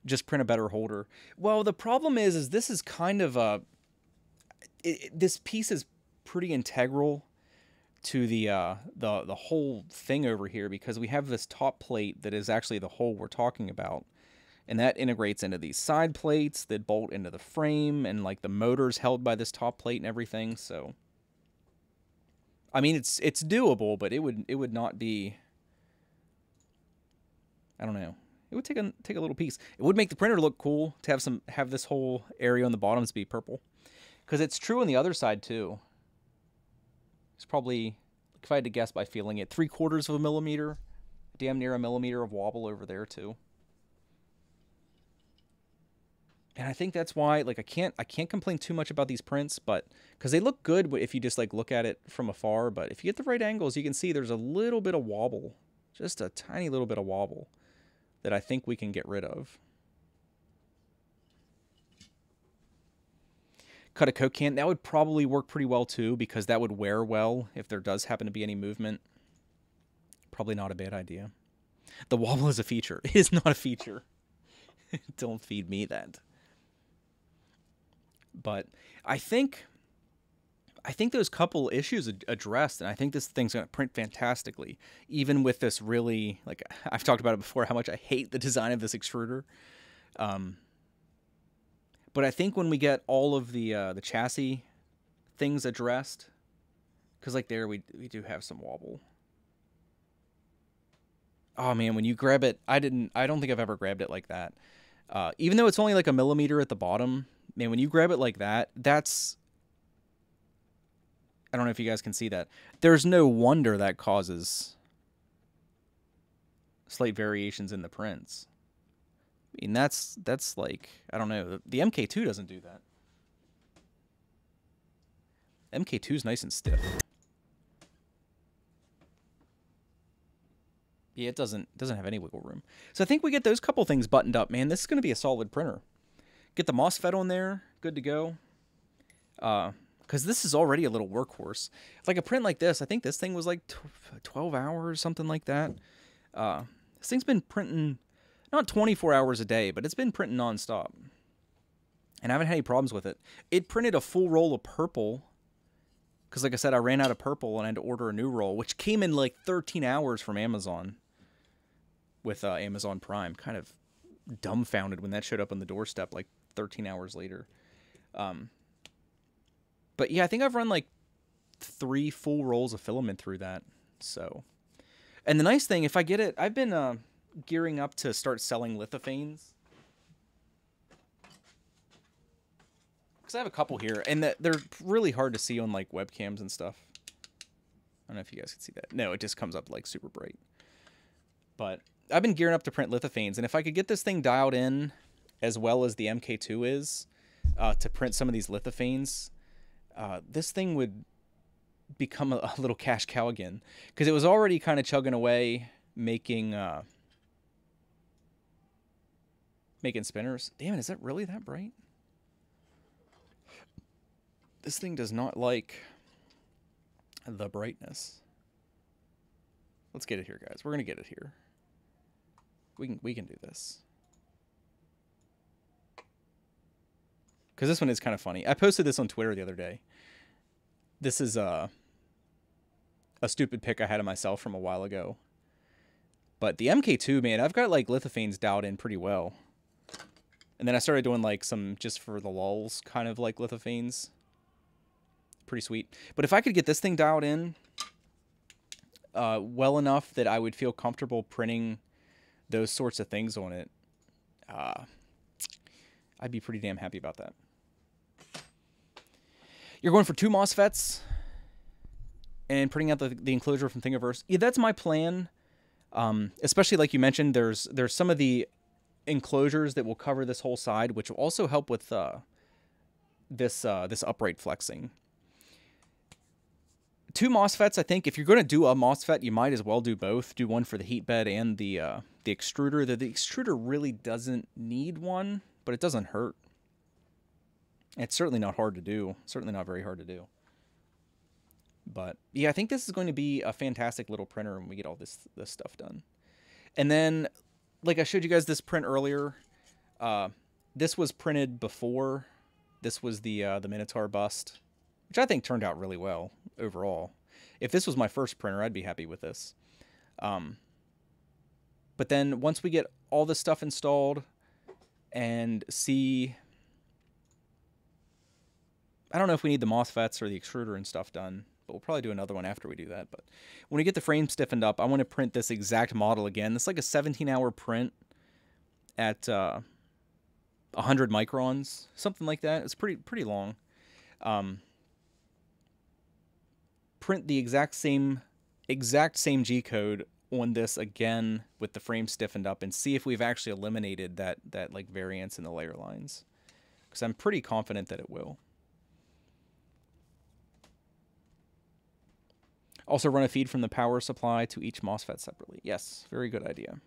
Just print a better holder. Well, the problem is this is kind of this piece is pretty integral to the whole thing over here, because we have this top plate that is actually the hole we're talking about, and that integrates into these side plates that bolt into the frame, and like the motor's held by this top plate and everything. So I mean, it's doable, but it would not be. I don't know. It would take a little piece. It would make the printer look cool to have this whole area on the bottoms be purple, because it's true on the other side too. It's probably, if I had to guess by feeling it, 3/4 of a millimeter, damn near a millimeter of wobble over there too. And I think that's why, like, I can't complain too much about these prints, but because they look good if you just like look at it from afar. But if you get the right angles, you can see there's a little bit of wobble, just a tiny little bit of wobble, that I think we can get rid of. Cut a Coke can, that would probably work pretty well too, because that would wear well if there does happen to be any movement. Probably not a bad idea. The wobble is a feature. It is not a feature. Don't feed me that. But I think those couple issues addressed, and I think this thing's going to print fantastically, even with this really, like, I've talked about it before, how much I hate the design of this extruder. But I think when we get all of the chassis things addressed, because like there we do have some wobble. Oh man, when you grab it, I don't think I've ever grabbed it like that. Even though it's only like a millimeter at the bottom, man, when you grab it like that, that's, I don't know if you guys can see that. There's no wonder that causes slight variations in the prints. I mean, that's like, I don't know. The MK2 doesn't do that. MK2 is nice and stiff. Yeah, it doesn't have any wiggle room. So I think we get those couple things buttoned up, man. This is going to be a solid printer. Get the MOSFET on there, good to go. Because this is already a little workhorse. Like a print like this, I think this thing was like 12 hours, something like that. This thing's been printing, not 24 hours a day, but it's been printing nonstop. And I haven't had any problems with it. It printed a full roll of purple, because like I said, I ran out of purple and I had to order a new roll, which came in like 13 hours from Amazon with Amazon Prime. Kind of dumbfounded when that showed up on the doorstep like 13 hours later. But yeah, I think I've run like 3 full rolls of filament through that. So, and the nice thing, if I get it, I've been gearing up to start selling lithophanes. Because I have a couple here, and they're really hard to see on like webcams and stuff. I don't know if you guys can see that. No, it just comes up like super bright. But I've been gearing up to print lithophanes, and if I could get this thing dialed in as well as the MK2 is to print some of these lithophanes, this thing would become a little cash cow again, because it was already kind of chugging away making spinners. Damn it, is that really that bright? This thing does not like the brightness. Let's get it here, guys. We're gonna get it here. We can do this. Because this one is kind of funny. I posted this on Twitter the other day. This is a stupid pic I had of myself from a while ago. But the MK2, man, I've got like lithophanes dialed in pretty well. And then I started doing like some just for the lulz kind of like lithophanes. Pretty sweet. But if I could get this thing dialed in well enough that I would feel comfortable printing those sorts of things on it, I'd be pretty damn happy about that. You're going for 2 MOSFETs and printing out the enclosure from Thingiverse. Yeah, that's my plan. Especially like you mentioned, there's some of the enclosures that will cover this whole side, which will also help with this upright flexing. 2 MOSFETs, I think. If you're going to do a MOSFET, you might as well do both. Do one for the heat bed and the extruder. The extruder really doesn't need one, but it doesn't hurt. It's certainly not hard to do. Certainly not very hard to do. But yeah, I think this is going to be a fantastic little printer when we get all this stuff done. And then, like I showed you guys this print earlier, this was printed before. This was the Minotaur bust, which I think turned out really well overall. If this was my first printer, I'd be happy with this. But then once we get all this stuff installed and see, I don't know if we need the MOSFETs or the extruder and stuff done, but we'll probably do another one after we do that. But when we get the frame stiffened up, I want to print this exact model again. It's like a 17-hour print at 100 microns, something like that. It's pretty long. Print the exact same G code on this again with the frame stiffened up and see if we've actually eliminated that like variance in the layer lines, because I'm pretty confident that it will. Also run a feed from the power supply to each MOSFET separately. Yes, very good idea.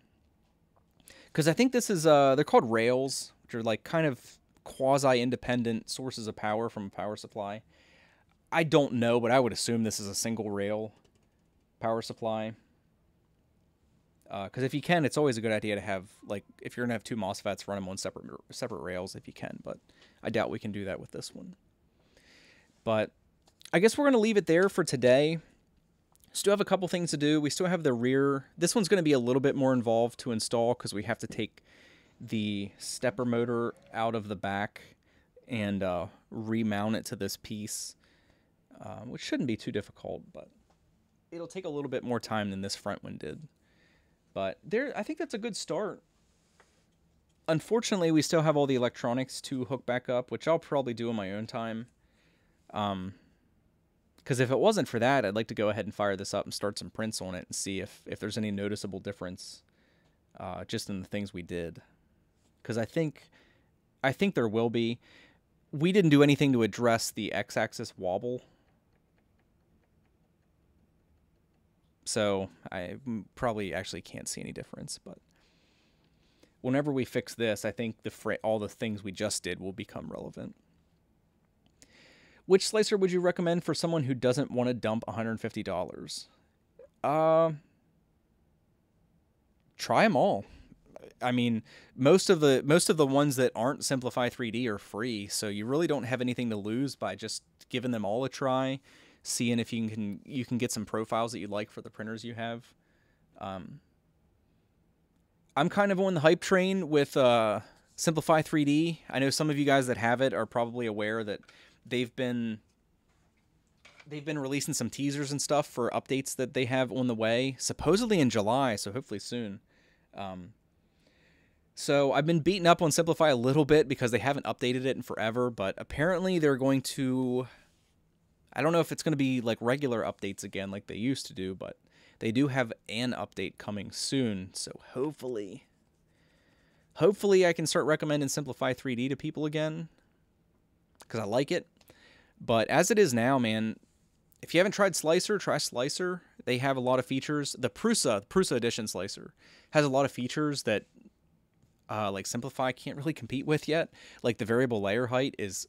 Because I think this is, they're called rails, which are like kind of quasi-independent sources of power from a power supply. I don't know, but I would assume this is a single rail power supply. Because if you can, it's always a good idea to have, like, if you're going to have two MOSFETs, run them on separate rails if you can. But I doubt we can do that with this one. But I guess we're going to leave it there for today. Still have a couple things to do. We still have the rear. This one's going to be a little bit more involved to install because we have to take the stepper motor out of the back and remount it to this piece, which shouldn't be too difficult, but it'll take a little bit more time than this front one did. But I think that's a good start. Unfortunately, we still have all the electronics to hook back up, which I'll probably do in my own time. Because if it wasn't for that, I'd like to go ahead and fire this up and start some prints on it and see if there's any noticeable difference just in the things we did. Because I think there will be. We didn't do anything to address the x-axis wobble. So I probably actually can't see any difference. But whenever we fix this, I think all the things we just did will become relevant. Which slicer would you recommend for someone who doesn't want to dump $150? Try them all. I mean, most of the ones that aren't Simplify 3D are free, so you really don't have anything to lose by just giving them all a try, seeing if you can get some profiles that you like for the printers you have. I'm kind of on the hype train with Simplify 3D. I know some of you guys that have it are probably aware that they've been releasing some teasers and stuff for updates that they have on the way, supposedly in July, so hopefully soon. So I've been beaten up on Simplify a little bit because they haven't updated it in forever, but apparently they're going to, I don't know if it's going to be like regular updates again like they used to do, but they do have an update coming soon, so hopefully I can start recommending Simplify 3D to people again, because I like it. But as it is now, man, if you haven't tried Slicer, try Slicer. They have a lot of features. The Prusa Edition Slicer has a lot of features that like Simplify can't really compete with yet. Like the variable layer height is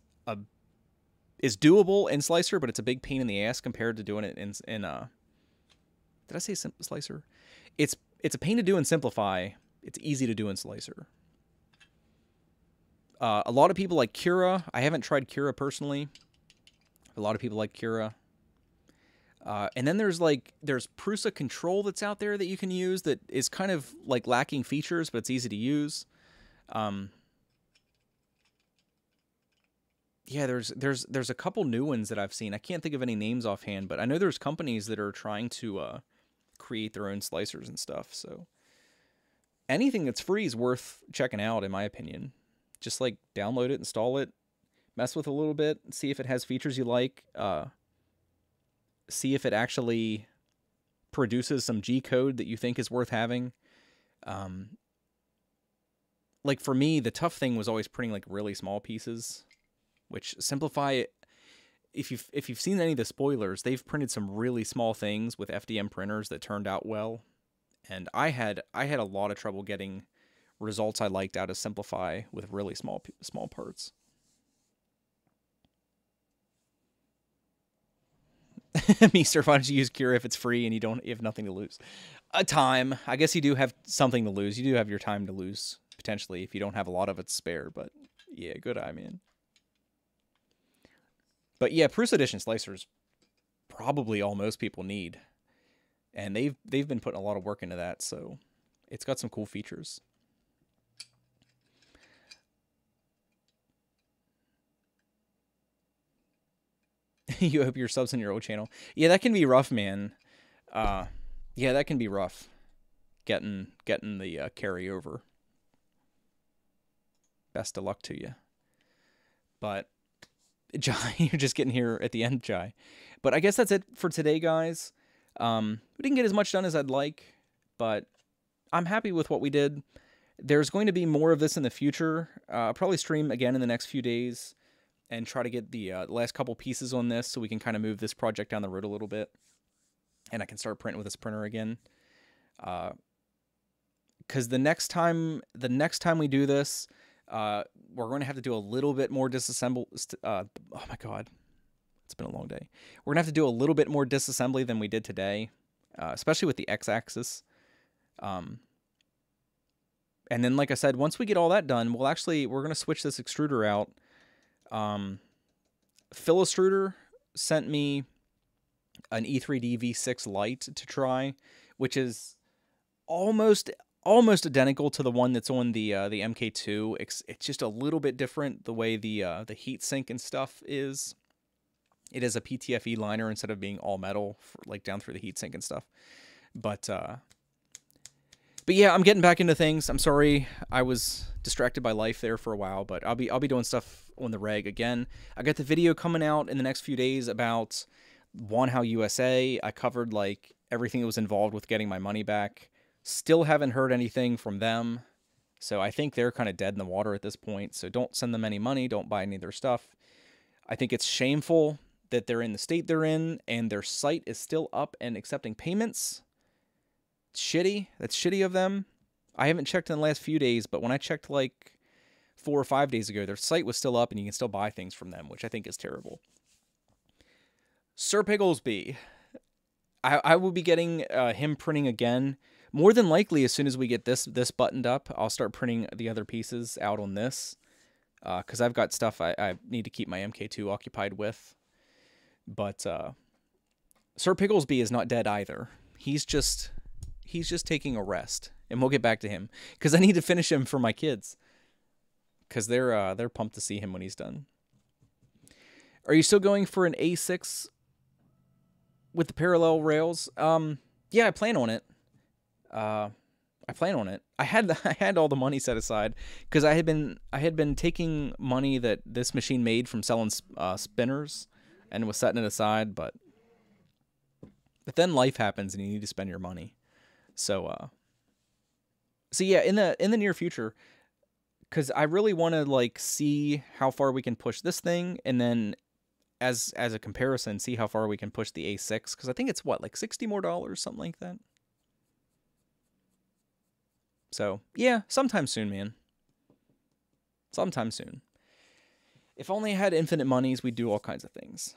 doable in Slicer, but it's a big pain in the ass compared to doing it in did I say Slicer? It's a pain to do in Simplify. It's easy to do in Slicer. A lot of people like Cura. I haven't tried Cura personally. A lot of people like Cura. And then there's Prusa Control that's out there that you can use that is kind of like lacking features, but it's easy to use. Yeah, there's a couple new ones that I've seen. I can't think of any names offhand, but I know there's companies that are trying to create their own slicers and stuff. So anything that's free is worth checking out, in my opinion. Just like download it, install it, mess with it a little bit, see if it has features you like, see if it actually produces some G code that you think is worth having. Like for me, the tough thing was always printing like really small pieces, which Simplify, if you've seen any of the spoilers, they've printed some really small things with FDM printers that turned out well. And I had a lot of trouble getting results I liked out of Simplify with really small parts. Meester, why don't you use Cure if it's free and you have nothing to lose? Time. I guess you do have something to lose. You do have your time to lose, potentially, if you don't have a lot of it to spare. But yeah, good eye, man. But yeah, Prusa Edition Slicers probably all most people need. And they've been putting a lot of work into that, so it's got some cool features. You hope your subs in your old channel. Yeah, that can be rough, man. Yeah, that can be rough. Getting the carryover. Best of luck to you. But Jai, you're just getting here at the end, Jai. But I guess that's it for today, guys. We didn't get as much done as I'd like, but I'm happy with what we did. There's going to be more of this in the future. I'll probably stream again in the next few days and try to get the last couple pieces on this so we can kind of move this project down the road a little bit. And I can start printing with this printer again. Because the next time we do this, we're going to have to do a little bit more disassemble. Oh my God, it's been a long day. We're going to have to do a little bit more disassembly than we did today, especially with the x-axis. And then, like I said, once we get all that done, we're going to switch this extruder out. Phil Extruder sent me an E3D V6 Lite to try, which is almost identical to the one that's on the MK2. It's just a little bit different the way the heat sink and stuff is. It is a PTFE liner instead of being all metal, like down through the heat sink and stuff. But yeah, I'm getting back into things. I'm sorry I was distracted by life there for a while, but I'll be doing stuff on the reg again. I got the video coming out in the next few days about How USA. I covered like everything that was involved with getting my money back. Still haven't heard anything from them, so I think they're kind of dead in the water at this point. So don't send them any money. Don't buy any of their stuff. I think it's shameful that they're in the state they're in and their site is still up and accepting payments. Shitty. That's shitty of them. I haven't checked in the last few days, but when I checked like 4 or 5 days ago, their site was still up and you can still buy things from them, which I think is terrible. Sir Pigglesby. I will be getting him printing again. More than likely, as soon as we get this buttoned up, I'll start printing the other pieces out on this. Because I've got stuff I need to keep my MK2 occupied with. But Sir Pigglesby is not dead either. He's just taking a rest, and we'll get back to him because I need to finish him for my kids because they're pumped to see him when he's done. Are you still going for an A6 with the parallel rails? Yeah, I plan on it. I had all the money set aside because I had been taking money that this machine made from selling spinners and was setting it aside, but then life happens and you need to spend your money. So yeah, in the near future, because I really want to like see how far we can push this thing, and then as a comparison, see how far we can push the A6, because I think it's what, like $60 more, something like that. So yeah, sometime soon, man. Sometime soon. If only I had infinite monies, we'd do all kinds of things.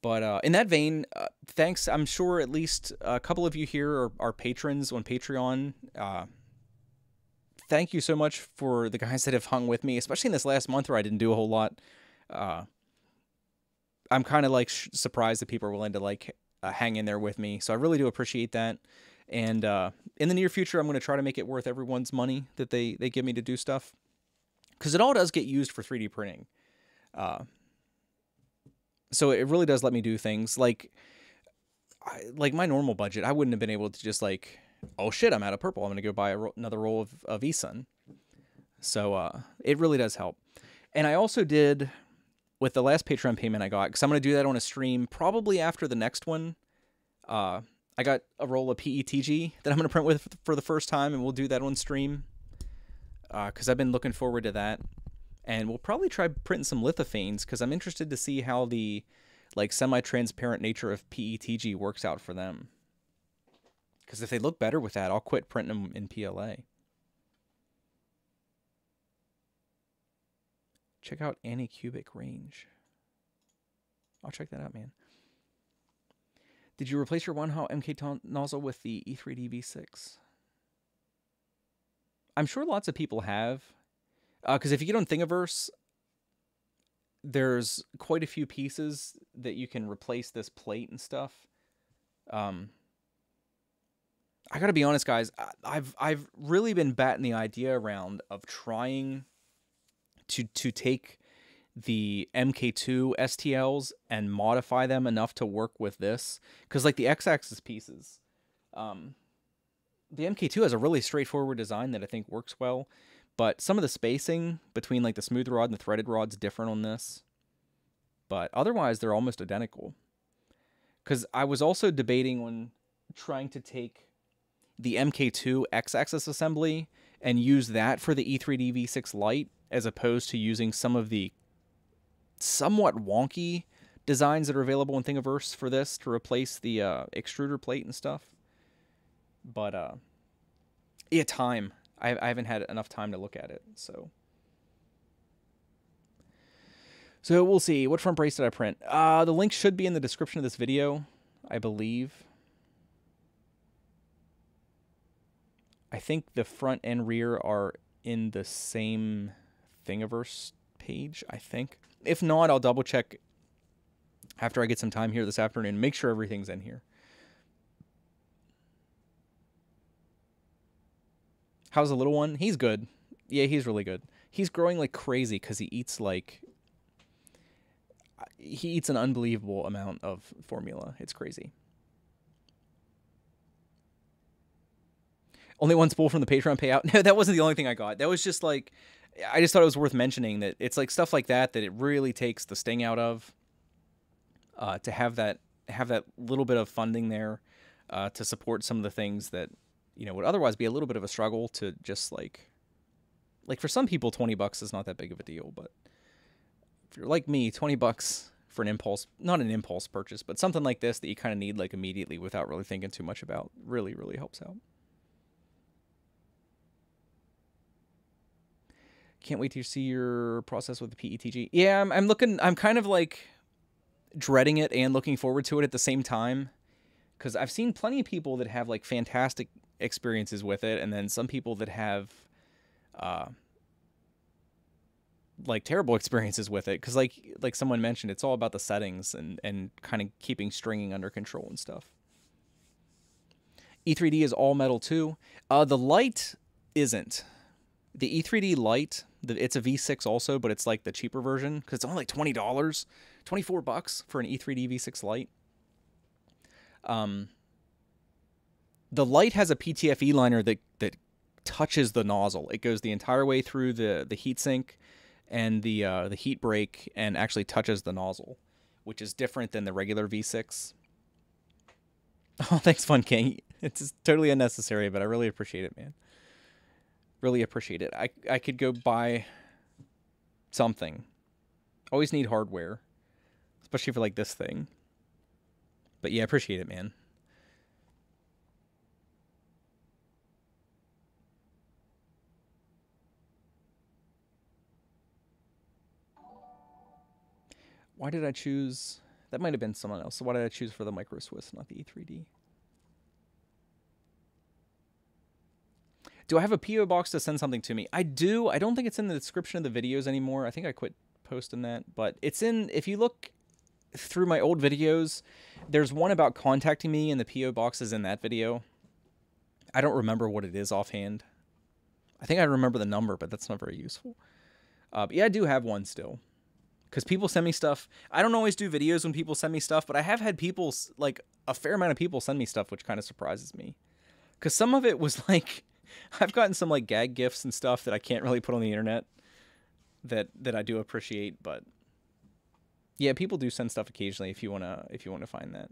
But in that vein, thanks. I'm sure at least a couple of you here are patrons on Patreon. Thank you so much for the guys that have hung with me, especially in this last month where I didn't do a whole lot. I'm kind of like surprised that people are willing to like hang in there with me. So I really do appreciate that. And in the near future, I'm going to try to make it worth everyone's money that they give me to do stuff. Because it all does get used for 3D printing. So it really does let me do things like my normal budget. I wouldn't have been able to just like, oh shit, I'm out of purple. I'm going to go buy another roll of eSun. So it really does help. And I also did with the last Patreon payment I got, because I'm going to do that on a stream probably after the next one. I got a roll of PETG that I'm going to print with for the first time, and we'll do that on stream because I've been looking forward to that. And we'll probably try printing some lithophanes because I'm interested to see how the like semi-transparent nature of PETG works out for them. Because if they look better with that, I'll quit printing them in PLA. Check out Anycubic range. I'll check that out, man. Did you replace your 1-hot MK nozzle with the E3D V6? I'm sure lots of people have. Because if you get on Thingiverse, there's quite a few pieces that you can replace this plate and stuff. I gotta be honest, guys. I've really been batting the idea around of trying to take the MK2 STLs and modify them enough to work with this. Because like the X-axis pieces, the MK2 has a really straightforward design that I think works well, but some of the spacing between like the smooth rod and the threaded rod's different on this. But otherwise, they're almost identical. Because I was also debating on trying to take the MK2 X-axis assembly and use that for the E3D V6 Lite, as opposed to using some of the somewhat wonky designs that are available in Thingiverse for this to replace the extruder plate and stuff. But yeah, time. I haven't had enough time to look at it, so we'll see. What front brace did I print? The link should be in the description of this video, I believe. I think the front and rear are in the same Thingiverse page, I think. If not, I'll double check after I get some time here this afternoon. Make sure everything's in here. How's the little one? He's good. Yeah, he's really good. He's growing like crazy because he eats an unbelievable amount of formula. It's crazy. Only one spool from the Patreon payout. No, that wasn't the only thing I got. That was just like, I just thought it was worth mentioning that it's like stuff like that it really takes the sting out of, to have that little bit of funding there, to support some of the things that, you know, would otherwise be a little bit of a struggle to just like for some people, $20 is not that big of a deal, but if you're like me, $20 for not an impulse purchase, but something like this that you kind of need like immediately without really thinking too much about, really, really helps out. Can't wait to see your process with the PETG. Yeah, I'm kind of like dreading it and looking forward to it at the same time, because I've seen plenty of people that have like fantastic experiences with it, and then some people that have like terrible experiences with it, because like someone mentioned, it's all about the settings and kind of keeping stringing under control and stuff. E3D is all metal too. The Lite isn't. The E3D Lite, it's a V6 also, but it's like the cheaper version, because it's only like $20, $24 for an E3D V6 Lite. The Lite has a PTFE liner that touches the nozzle. It goes the entire way through the heatsink and the heat break, and actually touches the nozzle, which is different than the regular V6. Oh, thanks, Fun King. It's totally unnecessary, but I really appreciate it, man. Really appreciate it. I could go buy something. Always need hardware, especially for like this thing. But yeah, appreciate it, man. Why did I choose? That might have been someone else. So why did I choose for the Micro Swiss, not the E3D? Do I have a P.O. box to send something to me? I do. I don't think it's in the description of the videos anymore. I think I quit posting that. But it's in, if you look through my old videos, there's one about contacting me, and the P.O. box is in that video. I don't remember what it is offhand. I think I remember the number, but that's not very useful. But yeah, I do have one still. Because people send me stuff. I don't always do videos when people send me stuff, but I have had people, like, a fair amount of people send me stuff, which kind of surprises me. Because some of it was like, I've gotten some like gag gifts and stuff that I can't really put on the internet that I do appreciate, but yeah, people do send stuff occasionally if you want to find that.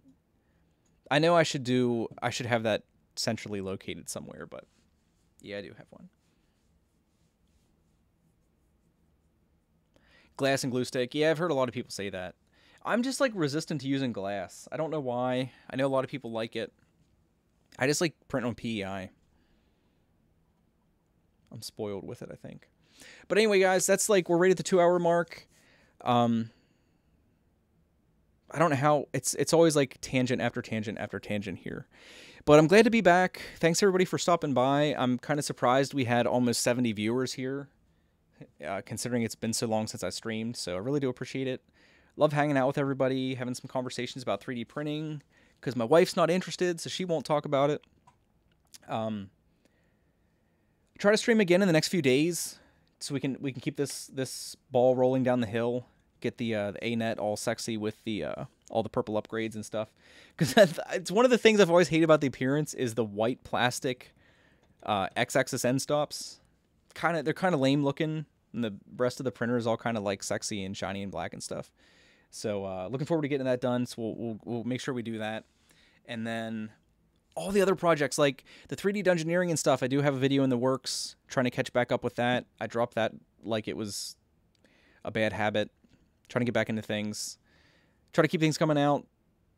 I know I should have that centrally located somewhere, but yeah, I do have one. Glass and glue stick. Yeah, I've heard a lot of people say that. I'm just like resistant to using glass. I don't know why. I know a lot of people like it. I just like print on PEI. I'm spoiled with it, I think. But anyway, guys, that's like, we're right at the 2-hour mark. I don't know how, it's always like tangent after tangent after tangent here. But I'm glad to be back. Thanks everybody for stopping by. I'm kind of surprised we had almost 70 viewers here, considering it's been so long since I streamed. So I really do appreciate it. Love hanging out with everybody, having some conversations about 3D printing, because my wife's not interested, so she won't talk about it. Try to stream again in the next few days, so we can keep this ball rolling down the hill. get the Anet all sexy with the all the purple upgrades and stuff. Because it's one of the things I've always hated about the appearance is the white plastic X-axis end stops. They're kind of lame looking, and the rest of the printer is all kind of like sexy and shiny and black and stuff. So looking forward to getting that done. So we'll make sure we do that, and then all the other projects like the 3D dungeoneering and stuff. I do have a video in the works trying to catch back up with that. I dropped that like it was a bad habit. Trying to get back into things. Try to keep things coming out.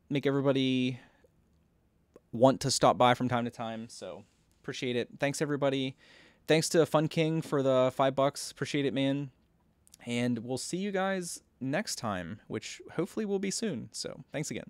Make everybody want to stop by from time to time. So appreciate it. Thanks everybody. Thanks to Fun King for the $5. Appreciate it, man. And we'll see you guys next time, which hopefully will be soon. So thanks again.